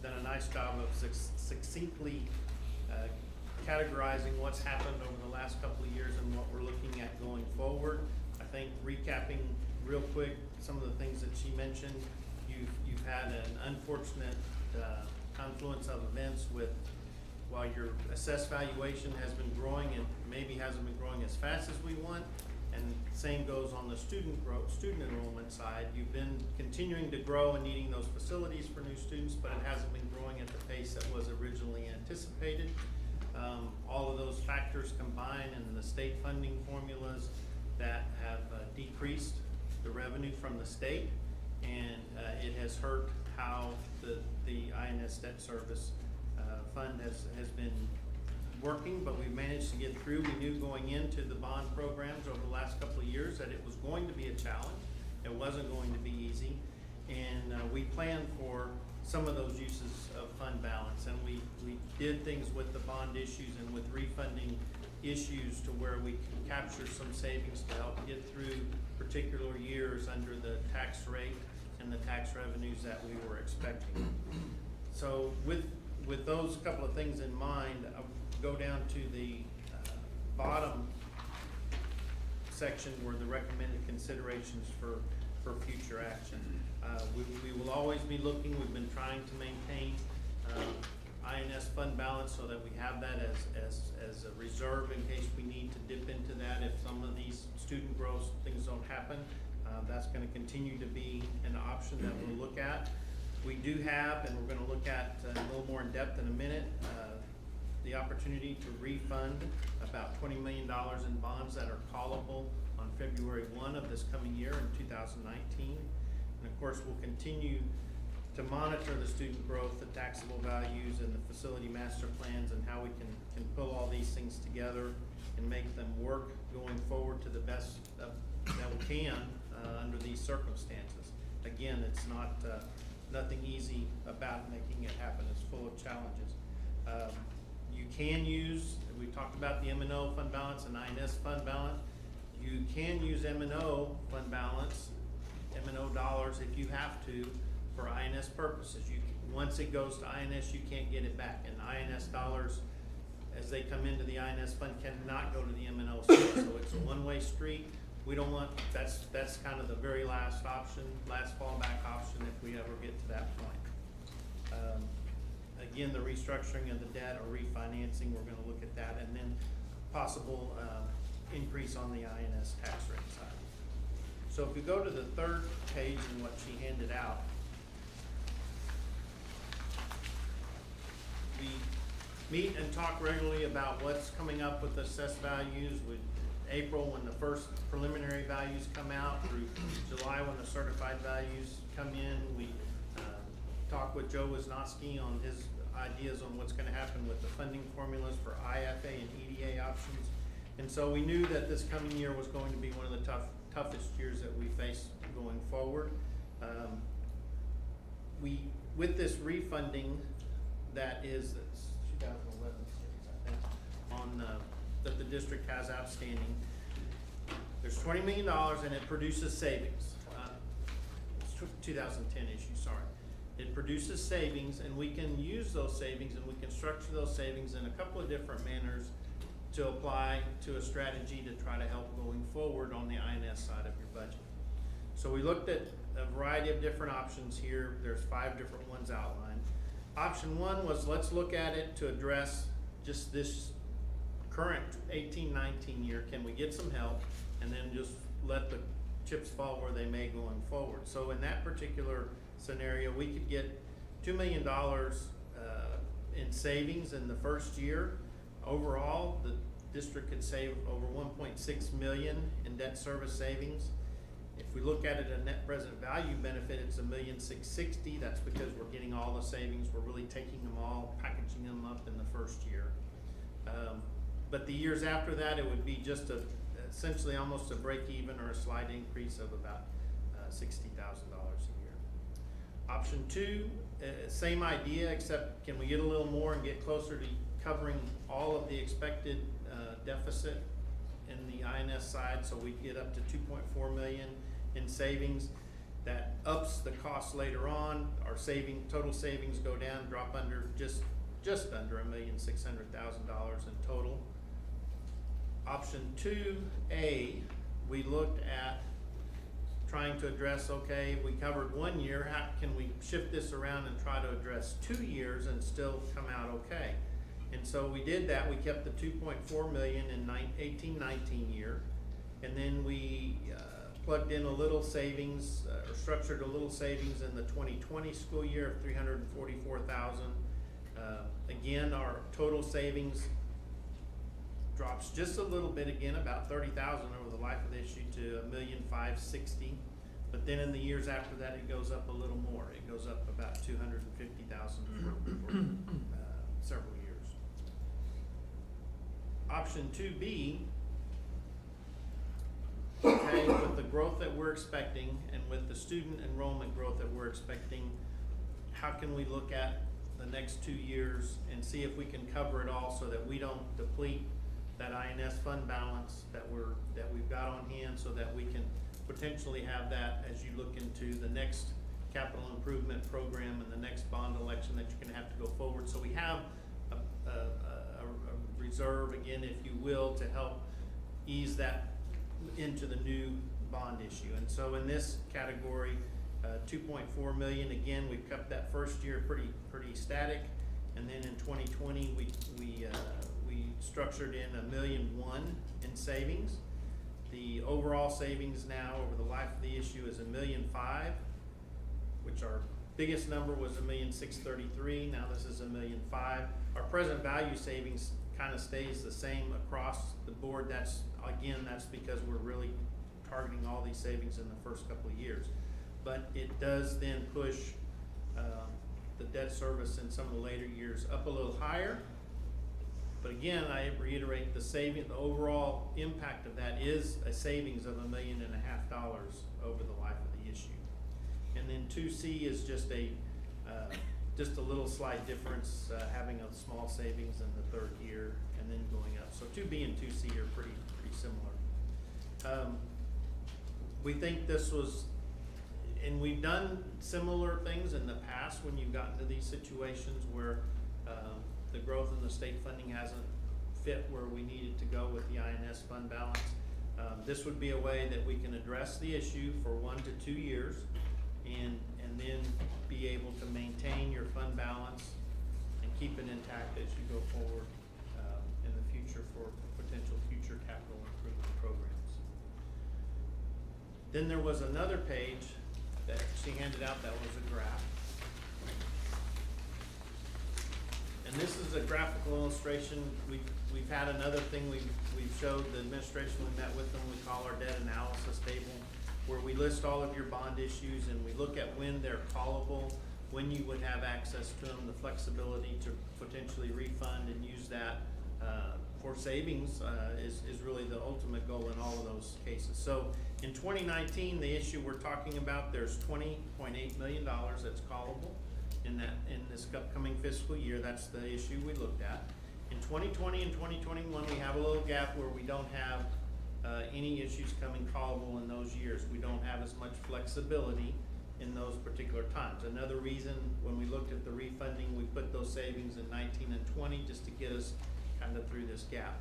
done a nice job of succinctly categorizing what's happened over the last couple of years and what we're looking at going forward. I think recapping real quick some of the things that she mentioned, you've had an unfortunate confluence of events with, while your assessed valuation has been growing, and maybe hasn't been growing as fast as we want, and same goes on the student enrollment side. You've been continuing to grow and needing those facilities for new students, but it hasn't been growing at the pace that was originally anticipated. All of those factors combine, and the state funding formulas that have decreased the revenue from the state, and it has hurt how the INS debt service fund has been working, but we've managed to get through. We knew going into the bond programs over the last couple of years that it was going to be a challenge. It wasn't going to be easy, and we planned for some of those uses of fund balance, and we did things with the bond issues and with refunding issues to where we can capture some savings to help get through particular years under the tax rate and the tax revenues that we were expecting. So with those couple of things in mind, I'll go down to the bottom section where the recommended considerations for future action. We will always be looking, we've been trying to maintain INS fund balance so that we have that as a reserve in case we need to dip into that if some of these student growth things don't happen. That's gonna continue to be an option that we'll look at. We do have, and we're gonna look at a little more in depth in a minute, the opportunity to refund about $20 million in bonds that are callable on February 1 of this coming year in 2019. And of course, we'll continue to monitor the student growth, the taxable values, and the facility master plans, and how we can pull all these things together and make them work going forward to the best that we can under these circumstances. Again, it's not nothing easy about making it happen. It's full of challenges. You can use, we talked about the M&O fund balance and INS fund balance. You can use M&O fund balance, M&O dollars if you have to, for INS purposes. Once it goes to INS, you can't get it back. And INS dollars, as they come into the INS fund, cannot go to the M&O side. So it's a one-way street. We don't want, that's kind of the very last option, last fallback option if we ever get to that point. Again, the restructuring of the debt or refinancing, we're gonna look at that, and then possible increase on the INS tax rate side. So if you go to the third page in what she handed out, we meet and talk regularly about what's coming up with assessed values. With April, when the first preliminary values come out, through July when the certified values come in. We talk with Joe Wisnowski on his ideas on what's going to happen with the funding formulas for IFA and EDA options. And so we knew that this coming year was going to be one of the toughest years that we face going forward. With this refunding that is, it's 2011 series, I think, on, that the district has outstanding, there's $20 million and it produces savings. It's 2010 issue, sorry. It produces savings, and we can use those savings, and we can structure those savings in a couple of different manners to apply to a strategy to try to help going forward on the INS side of your budget. So we looked at a variety of different options here. There's 5 different ones outlined. Option 1 was, let's look at it to address just this current 18-19 year. Can we get some help, and then just let the chips fall where they may going forward? So in that particular scenario, we could get $2 million in savings in the first year. Overall, the district could save over $1.6 million in debt service savings. If we look at it a net present value benefit, it's $1,660,000. That's because we're getting all the savings. We're really taking them all, packaging them up in the first year. But the years after that, it would be just essentially almost a break even or a slight increase of about $60,000 a year. Option 2, same idea, except can we get a little more and get closer to covering all of the expected deficit in the INS side, so we get up to $2.4 million in savings. That ups the cost later on. Our total savings go down, drop under just under $1,600,000 in total. Option 2A, we looked at trying to address, okay, we covered 1 year, how can we shift this around and try to address 2 years and still come out okay? And so we did that. We kept the $2.4 million in 18-19 year, and then we plugged in a little savings, or structured a little savings in the 2020 school year of $344,000. Again, our total savings drops just a little bit again, about $30,000 over the life of the issue to $1,560,000. But then in the years after that, it goes up a little more. It goes up about $250,000 for several years. Option 2B, okay, with the growth that we're expecting and with the student enrollment growth that we're expecting, how can we look at the next 2 years and see if we can cover it all so that we don't deplete that INS fund balance that we've got on hand, so that we can potentially have that as you look into the next capital improvement program and the next bond election that you're going to have to go forward. So we have a reserve, again, if you will, to help ease that into the new bond issue. And so in this category, $2.4 million, again, we've kept that first year pretty static, and then in 2020 we structured in $1.1 million in savings. The overall savings now over the life of the issue is $1.5 million, which our biggest number was $1,633,000. Now this is $1.5 million. Our present value savings kind of stays the same across the board. That's because we're really targeting all these savings in the first couple of years. But it does then push the debt service in some of the later years up a little higher. But again, I reiterate, the overall impact of that is a savings of $1.5 million over the life of the issue. And then 2C is just a little slight difference, having a small savings in the third year and then going up. So 2B and 2C are pretty similar. We think this was, and we've done similar things in the past when you've gotten to these situations where the growth in the state funding hasn't fit where we needed to go with the INS fund balance. This would be a way that we can address the issue for 1 to 2 years and then be able to maintain your fund balance and keep it intact as you go forward in the future for potential future capital improvement programs. Then there was another page that she handed out that was a graph. And this is a graphical illustration. We've had another thing we've showed the administration. We met with them. We call our debt analysis table, where we list all of your bond issues and we look at when they're callable, when you would have access to them, the flexibility to potentially refund and use that for savings, is really the ultimate goal in all of those cases. So in 2019, the issue we're talking about, there's $20.8 million that's callable in this upcoming fiscal year. That's the issue we looked at. In 2020 and 2021, we have a little gap where we don't have any issues coming callable in those years. We don't have as much flexibility in those particular times. Another reason, when we looked at the refunding, we put those savings in 19 and 20 just to get us kind of through this gap.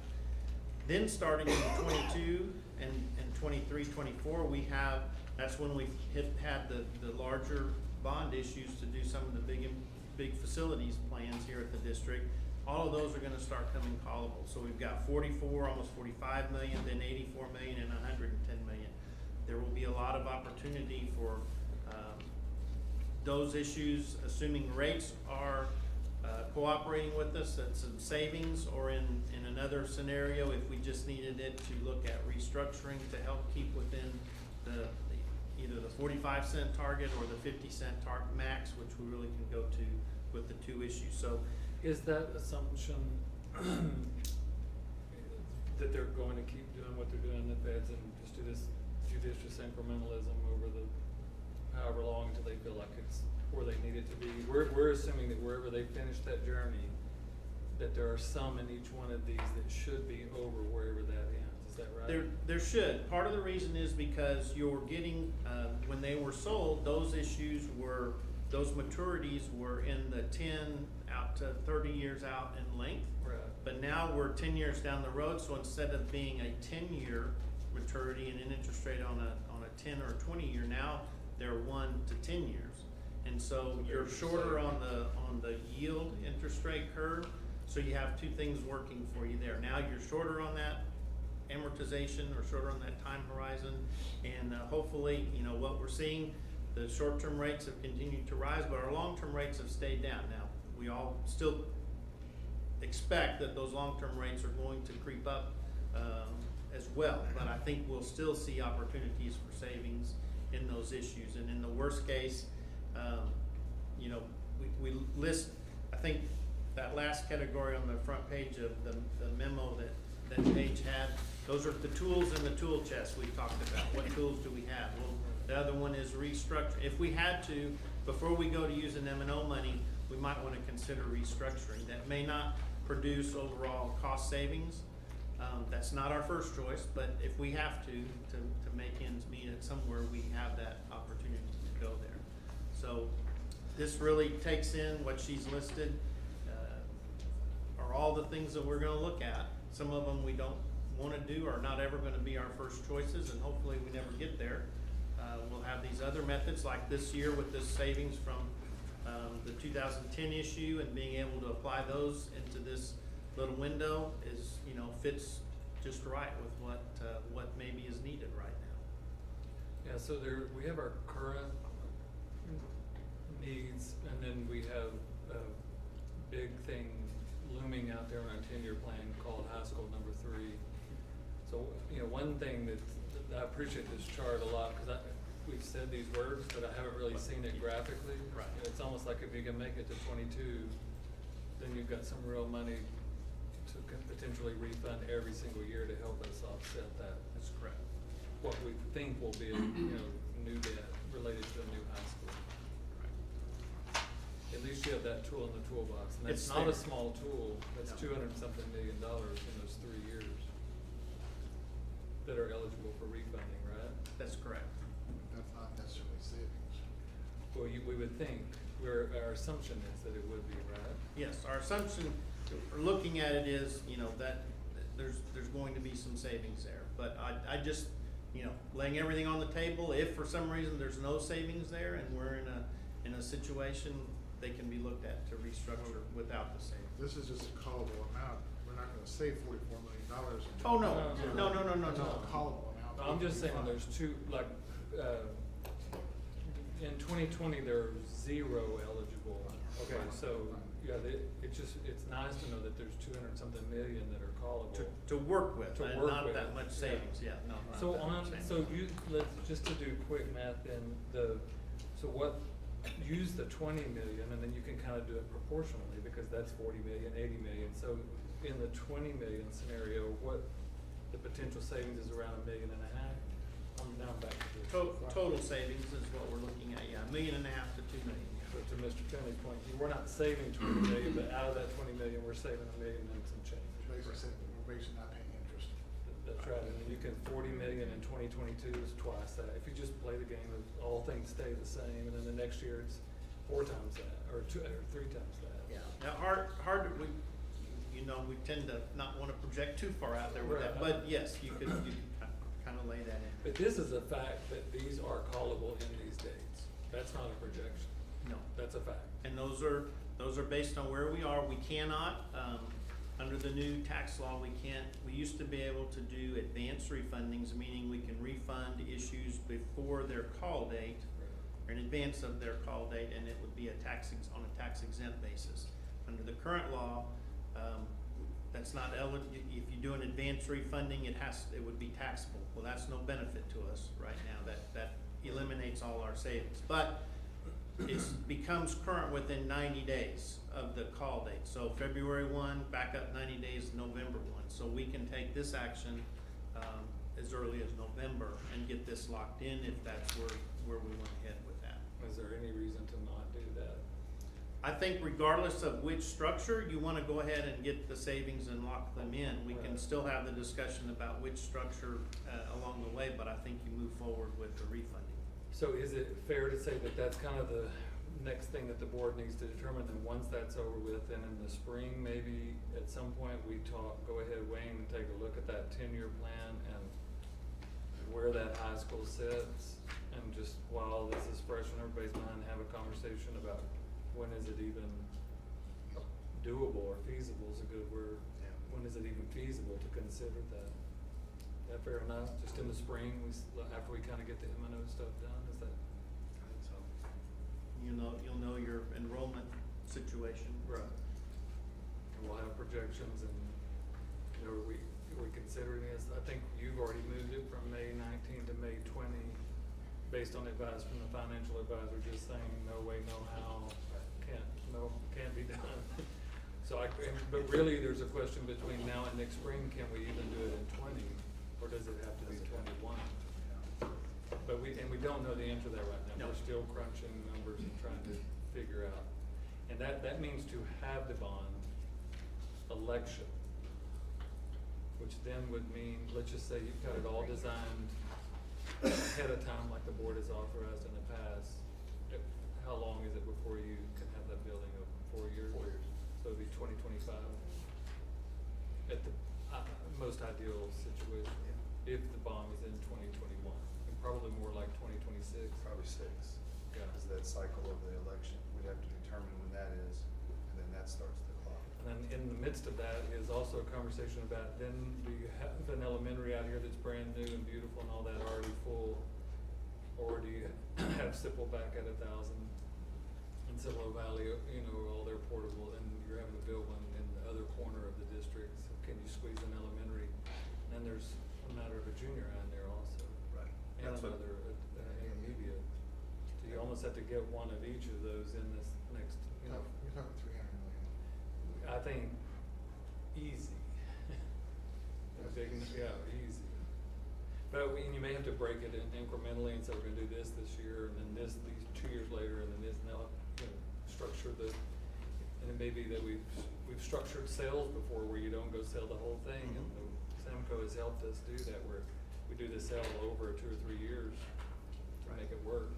Then starting in 22 and 23, 24, that's when we had the larger bond issues to do some of the big facilities plans here at the district. All of those are gonna start coming callable. So we've got 44, almost 45 million, then 84 million and 110 million. There will be a lot of opportunity for those issues, assuming rates are cooperating with us, at some savings, or in another scenario, if we just needed it to look at restructuring to help keep within either the 45-cent target or the 50-cent target max, which we really can go to with the two issues. So is that assumption that they're going to keep doing what they're doing in the feds and just do this judicious incrementalism over the however long until they feel like it's where they need it to be? We're assuming that wherever they finish that journey, that there are some in each one of these that should be over wherever that ends. Is that right? There should. Part of the reason is because you're getting, when they were sold, those maturities were in the 10 out to 30 years out in length. Right. But now we're 10 years down the road, so instead of being a 10-year maturity and an interest rate on a 10 or 20 year, now they're 1 to 10 years. And so you're shorter on the yield interest rate curve, so you have two things working for you there. Now you're shorter on that amortization or shorter on that time horizon, and hopefully, what we're seeing, the short-term rates have continued to rise, but our long-term rates have stayed down. Now, we all still expect that those long-term rates are going to creep up as well, but I think we'll still see opportunities for savings in those issues. And in the worst case, we list, I think that last category on the front page of the memo that Paige had, those are the tools in the tool chest we talked about. What tools do we have? Well, the other one is restructure. If we had to, before we go to using M&O money, we might want to consider restructuring. That may not produce overall cost savings. That's not our first choice, but if we have to make ends meet at somewhere, we have that opportunity to go there. So this really takes in what she's listed, are all the things that we're gonna look at. Some of them we don't wanna do, are not ever gonna be our first choices, and hopefully we never get there. We'll have these other methods, like this year with this savings from the 2010 issue, and being able to apply those into this little window is, fits just right with what maybe is needed right now. Yeah, so we have our current needs, and then we have a big thing looming out there on our 10-year plan called high school number 3. So, one thing that I appreciate this chart a lot, because we've said these words, but I haven't really seen it graphically. Right. It's almost like if you can make it to 22, then you've got some real money to potentially refund every single year to help us offset that. That's correct. What we think will be, new debt related to a new high school. At least you have that tool in the toolbox, and that's It's not there. a small tool. That's No. $200-something million in those 3 years that are eligible for refunding, right? That's correct. That's not necessarily savings. Well, we would think, our assumption is that it would be, right? Yes, our assumption, for looking at it is, that there's going to be some savings there. But I just, laying everything on the table, if for some reason there's no savings there and we're in a situation, they can be looked at to restructure without the savings. This is just a callable amount. We're not gonna save $44 million. Oh, no. No. It's just a callable amount. I'm just saying there's two, like, in 2020, there's 0 eligible. Okay, so, yeah, it's nice to know that there's 200-something million that are callable. To work with, To and work not with. that much savings, yeah, no. not So that much savings. just to do quick math then, so what use the 20 million, and then you can kind of do it proportionally, because that's 40 million, 80 million. So in the 20 million scenario, what the potential savings is around $1.5 million. I'm now back to the. Total savings is what we're looking at, yeah, $1.5 million to $2 million. So to Mr. Finley's point, we're not saving 20 million, but out of that 20 million, we're saving $1 million and some change. Basically said, we're basically not paying interest. That's right, and then you can, 40 million in 2022 is twice that. If you just play the game of all things stay the same, and then the next year it's 4 times that, or 3 times that. Yeah, now we, you know, we tend to not wanna project too far out there with that, Right. but yes, you can kind of lay that in. But this is a fact that these are callable in these dates. That's not a projection. No. That's a fact. And those are based on where we are. We cannot, under the new tax law, we used to be able to do advance refundings, meaning we can refund issues before their call date, or in advance of their call date, and it would be on a tax exempt basis. Under the current law, that's not if you do an advance refunding, it would be taxable. Well, that's no benefit to us right now. That eliminates all our savings. But it becomes current within 90 days of the call date. So February 1, back up 90 days, November 1. So we can take this action as early as November and get this locked in if that's where we went ahead with that. Is there any reason to not do that? I think regardless of which structure, you want to go ahead and get the savings and lock them in. We can still have the discussion about which structure along the way, but I think you move forward with the refunding. So is it fair to say that that's kind of the next thing that the board needs to determine, and once that's over with, then in the spring, maybe at some point we go ahead, Wayne, and take a look at that 10-year plan and where that high school sits, and just while this is fresh in everybody's mind, have a conversation about when is it even doable or feasible is a good word. Yeah. When is it even feasible to consider that? Is that fair enough? Just in the spring, after we kind of get the M&O stuff done, is that? I think so. You'll know your enrollment situation. Right. And we'll have projections, and, you know, are we considering this? I think you've already moved it from May 19 to May 20, based on advice from the financial advisor, just saying, no way, no how, can't be done. So but really, there's a question between now and next spring, can we even do it in 20, or does it have to be 21? But we don't know the answer to that right now. No. We're still crunching numbers and trying to figure out. And that means to have the bond election, which then would mean, let's just say you've got it all designed ahead of time like the board has authorized in the past. How long is it before you can have that building open? 4 years? 4 years. So it'd be 2025 at the most ideal situation, if the bond was in 2021, and probably more like 2026. Probably 6. Yeah. Because that cycle of the election, we'd have to determine when that is, and then that starts the clock. And then in the midst of that is also a conversation about, then do you have an elementary out here that's brand new and beautiful and all that already full? Or do you have Sipple back at 1,000 in Cibolo Valley, you know, all their portable, and you're having to build one in the other corner of the district, so can you squeeze an elementary? And there's a matter of a junior high in there also. Right. And That's what- another intermediate. So you almost have to get one of each of those in this next, you know. You're talking 300 million. I think easy. Yeah, easy. But you may have to break it in incrementally, and so we're gonna do this year, and then these 2 years later, and then this, now, you know, structure the, and it may be that we've structured sales before where you don't go sell the whole thing, and Samco has helped us do that, where we do the sale over 2 or 3 years to make it work.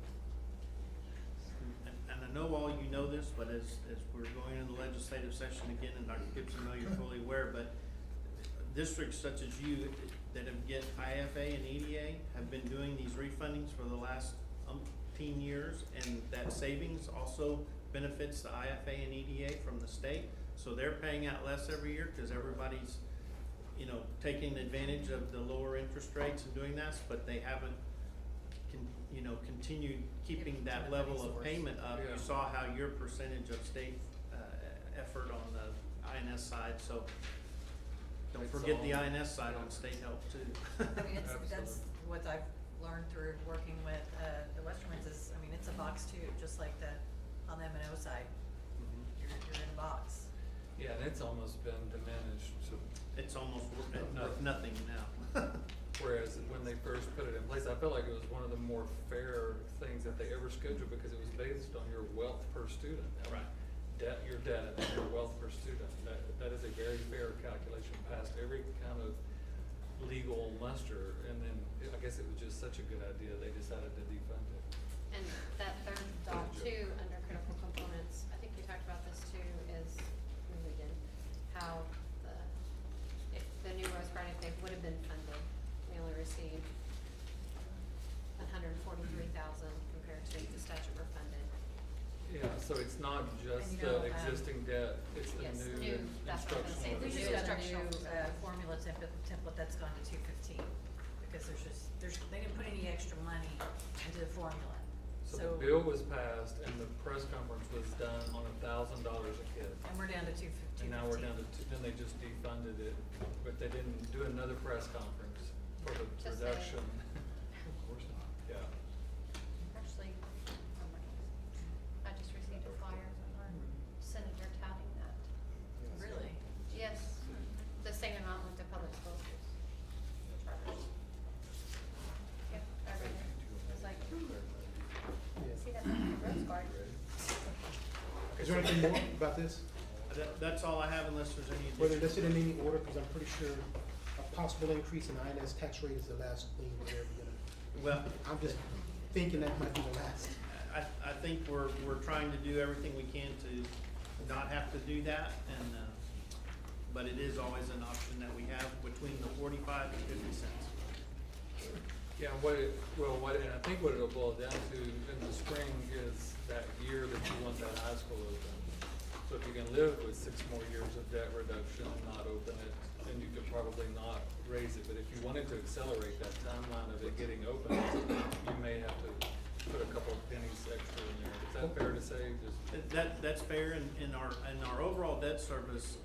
And I know all you know this, but as we're going into the legislative session again, and Dr. Gibson, I know you're fully aware, but districts such as you that have get IFA and EDA have been doing these refundings for the last umpteen years, and that savings also benefits the IFA and EDA from the state. So they're paying out less every year because everybody's, you know, taking advantage of the lower interest rates and doing that, but they haven't continued keeping that level of payment up. Yeah. You saw how your percentage of state effort on the INS side, so don't It's forget the all- INS side on state help too. I mean, that's what I've learned through working with, the Westermans is, I mean, it's a box too, just like the, on the M&O side. You're in a box. Yeah, and it's almost been diminished, so. It's almost worth nothing now. Whereas when they first put it in place, I felt like it was one of the more fair things that they ever scheduled because it was based on your wealth per student. Right. Debt, your debt, and your wealth per student. That is a very fair calculation, passed every kind of legal muster, and then I guess it was just such a good idea, they decided to defund it. And that third dot two, under critical components, I think we talked about this too, is, when we did, how if the new Rose Garden, if they would have been funded, we only received $143,000 compared to the statute we're funded. Yeah, so it's not just And you know, the existing debt, it's the yes, new new, that's what I'm saying, We the just new got a new, instructional formula template that's gone to 215, because they didn't put any extra money into the formula. So the bill was passed and the press conference was done on $1,000 a kid. And we're down to 215. And now we're down to then they just defunded it, but they didn't do another press conference for the Just reduction. Of course not. Yeah. Actually, I just received a flyer from our senator touting that. Really? Yes, the same amount went to public schools. Charters. Yep, I read it. I was like, see that on the Rose Garden. Is there anything more about this? That's all I have unless there's any Were they additional. listed in any order? Because I'm pretty sure a possible increase in INS tax rate is the last thing we're ever gonna. Well, I'm just thinking that might be the last. I think we're trying to do everything we can to not have to do that, and, but it is always an option that we have between the 45 and 50 cents. Yeah, and and I think what it'll boil down to in the spring is that year that you want that high school open. So if you can live with 6 more years of debt reduction and not open it, then you could probably not raise it. But if you wanted to accelerate that timeline of it getting open, you may have to put a couple of pennies extra in there. Is that fair to say? That's fair, in our overall debt service,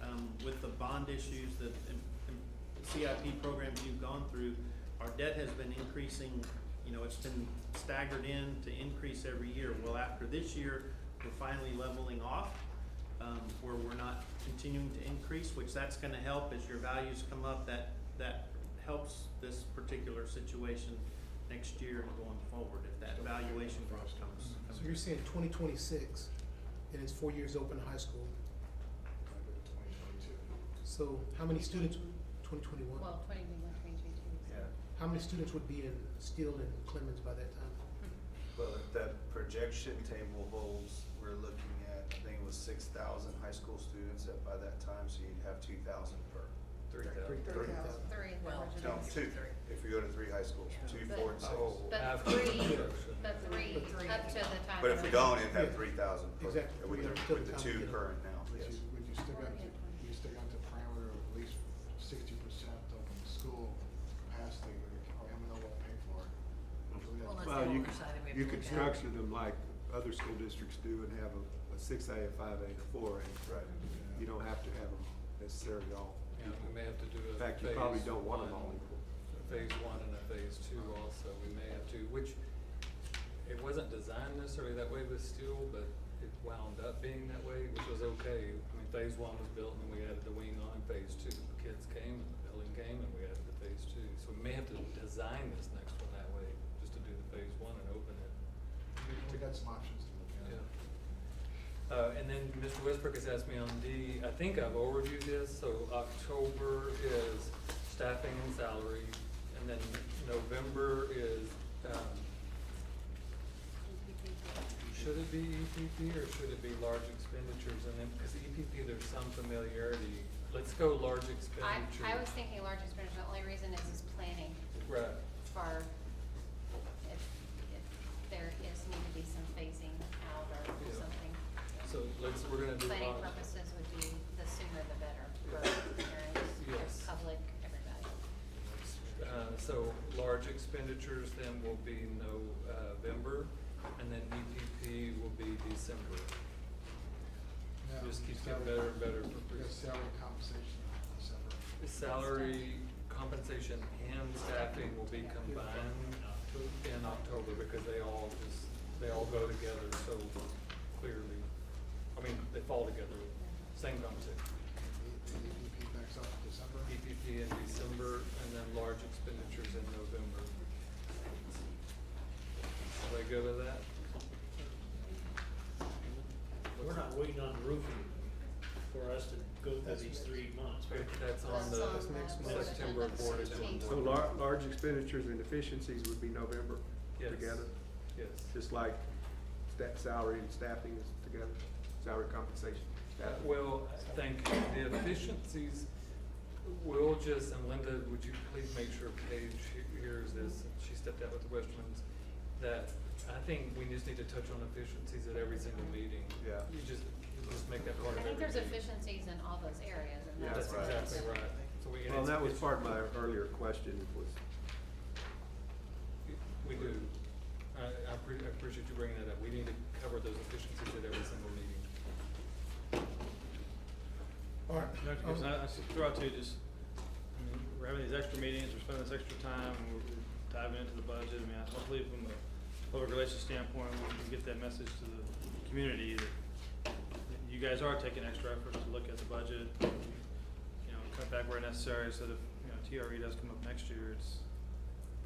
with the bond issues that, and CIP programs you've gone through, our debt has been increasing, it's been staggered in to increase every year. Well, after this year, we're finally leveling off, where we're not continuing to increase, which that's gonna help as your values come up, that helps this particular situation next year and going forward, if that valuation growth comes. So you're saying 2026, and it's 4 years open high school. 2022. So how many students, 2021? Well, 2021, 2022. Yeah. How many students would be still in Clemens by that time? Well, if that projection table holds, we're looking at, I think it was 6,000 high school students by that time, so you'd have 2,000 per. 3,000. 3,000. Three, the Well, original. No, 2, if you go to 3 high schools, 2, 4, and 6. But After three, construction. but three, up to the time. But if we don't, it'd have Yeah. 3,000 per, Exactly. with Till the the time 2 we get it. current now, Would yes. you stick out to, you stick out to parameter of at least 60% of the school capacity, or M&O won't pay for it. So we have Well, to- that's Well, the you older could, side that we have you to could look at. structure them like other school districts do and have a 6A, a 5A, and a 4A. Right. You don't have to have them necessarily all. Yeah, we may have to do a In fact, you probably phase don't want them one. all equal. Phase 1 and a phase 2 also, we may have to, which, it wasn't designed necessarily that way with steel, but it wound up being that way, which was okay. I mean, phase 1 was built and we added the wing on phase 2. The kids came and the building came and we added the phase 2. So we may have to design this next one that way, just to do the phase 1 and open it. We got some options to look at. Yeah. And then Mr. Westbrook has asked me on D, I think I've overviewed this, so October is staffing and salary, and then November is, should it be EPP or should it be large expenditures? And then, because EPP, there's some familiarity. Let's go large expenditure. I was thinking large expenditure, the only reason is planning Right. for if there need to be some phasing out or Yeah. something. So we're gonna do Planning large. purposes would be the sooner the better for parents, Yes. public, everybody. So large expenditures then will be November, and then EPP will be December. Yeah, Just keeps salary- getting better and better. We got salary compensation in December. Salary, compensation, and staffing will be combined. in October, because they all go together so clearly. I mean, they fall together, same conversation. EPP backs up in December. EPP in December, and then large expenditures in November. Are they good with that? We're not waiting on the roofing for us to go through these 3 months, right? That's on That's the on the September board agenda. So large expenditures and efficiencies would be November Yes. together? Yes. Just like salary and staffing is together, salary compensation, staffing? Well, thank you. The efficiencies, we'll just, and Linda, would you please make sure Paige hears this, she stepped out with the Westlands, that I think we just need to touch on efficiencies at every single meeting. Yeah. You just make that part I of think every there's meeting. efficiencies in all those areas, and Yeah, that's. That's exactly right. So we, Well, that was part of my earlier question was, We do. I appreciate you bringing that up. We need to cover those efficiencies at every single meeting. All right. Dr. Gibson, I should throw out to you just, I mean, we're having these extra meetings, we're spending this extra time, and we're diving into the budget. I mean, hopefully from a public relations standpoint, we can get that message to the community that you guys are taking extra effort to look at the budget, you know, cut back where necessary, so that, you know, TRE does come up next year,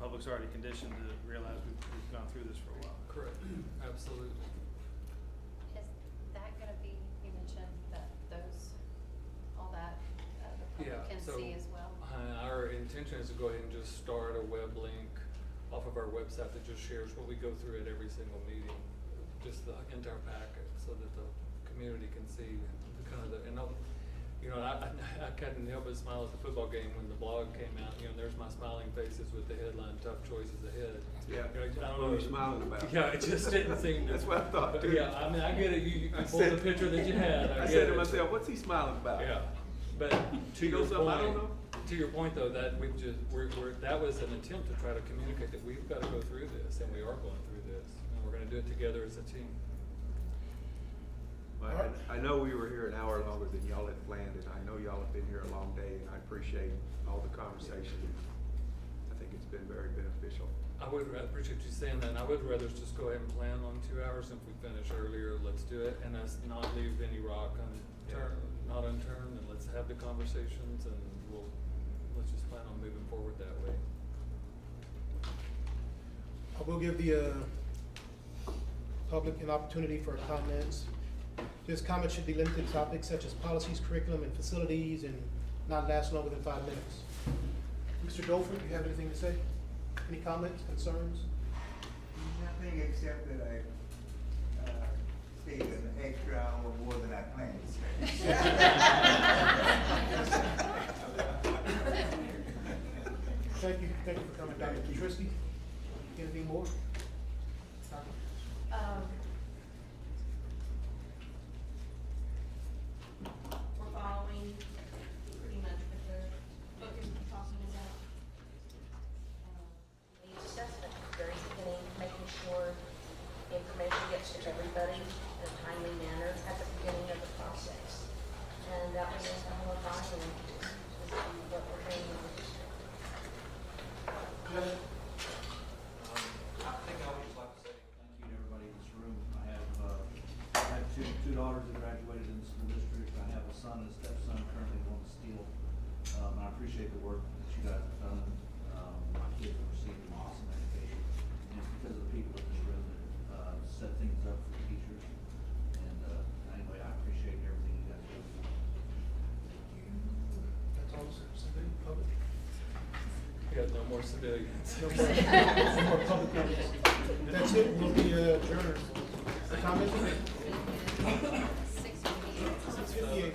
public's already conditioned to realize we've gone through this for a while. Correct. Absolutely. Is that gonna be, you mentioned that those, all that, the Yeah, public can so see as well? Our intention is to go ahead and just start a web link off of our website that just shares what we go through at every single meeting, just the entire packet, so that the community can see kind of the, and I'll, you know, I couldn't help but smile at the football game when the blog came out. You know, there's my smiling faces with the headline, "Tough choices ahead." yeah, You know, I don't what know. were you smiling about? Yeah, it just didn't seem to. That's what I thought, but too. Yeah, I mean, I get it. You I pulled the said- picture that you had. I get said to it. myself, what's he smiling about? Yeah, but to You know your something I point, don't know? to your point though, that we're, that was an attempt to try to communicate that we've got to go through this, and we are going through this, and we're gonna do it together as a team. Well, I know we were here an hour longer than y'all had planned, and I know y'all have been here a long day, and I appreciate all the conversation. I think it's been very beneficial. I appreciate you saying that, and I would rather just go ahead and plan on 2 hours. If we finish earlier, let's do it, and us not leave any rock not unturned, and let's have the conversations, and let's just plan on moving forward that way. I will give the public an opportunity for comments. This comment should be limited to topics such as policies, curriculum, and facilities, and not last longer than 5 minutes. Mr. Dolford, do you have anything to say? Any comments, concerns? Nothing except that I stayed an extra hour more than I planned to stay. Thank you for coming, Dr. Petrisky. Anything more? We're following pretty much what the book is talking about. The assessment at the very beginning, making sure information gets to everybody in a timely manner at the beginning of the process. And that was a similar buy-in to what we're doing in the district. I think I would just like to say thank you to everybody in this room. I have two daughters that graduated in the school district. I have a son and a stepson currently going to Steele. And I appreciate the work that you guys have done. My kids have received an awesome education. And it's because of the people in this room that set things up for the teachers. And anyway, I appreciate everything you guys do. That's all, civilian, public? We got no more civilians. No more public comments. That's it, we'll be adjourned. Comments? 6:58. 6:58.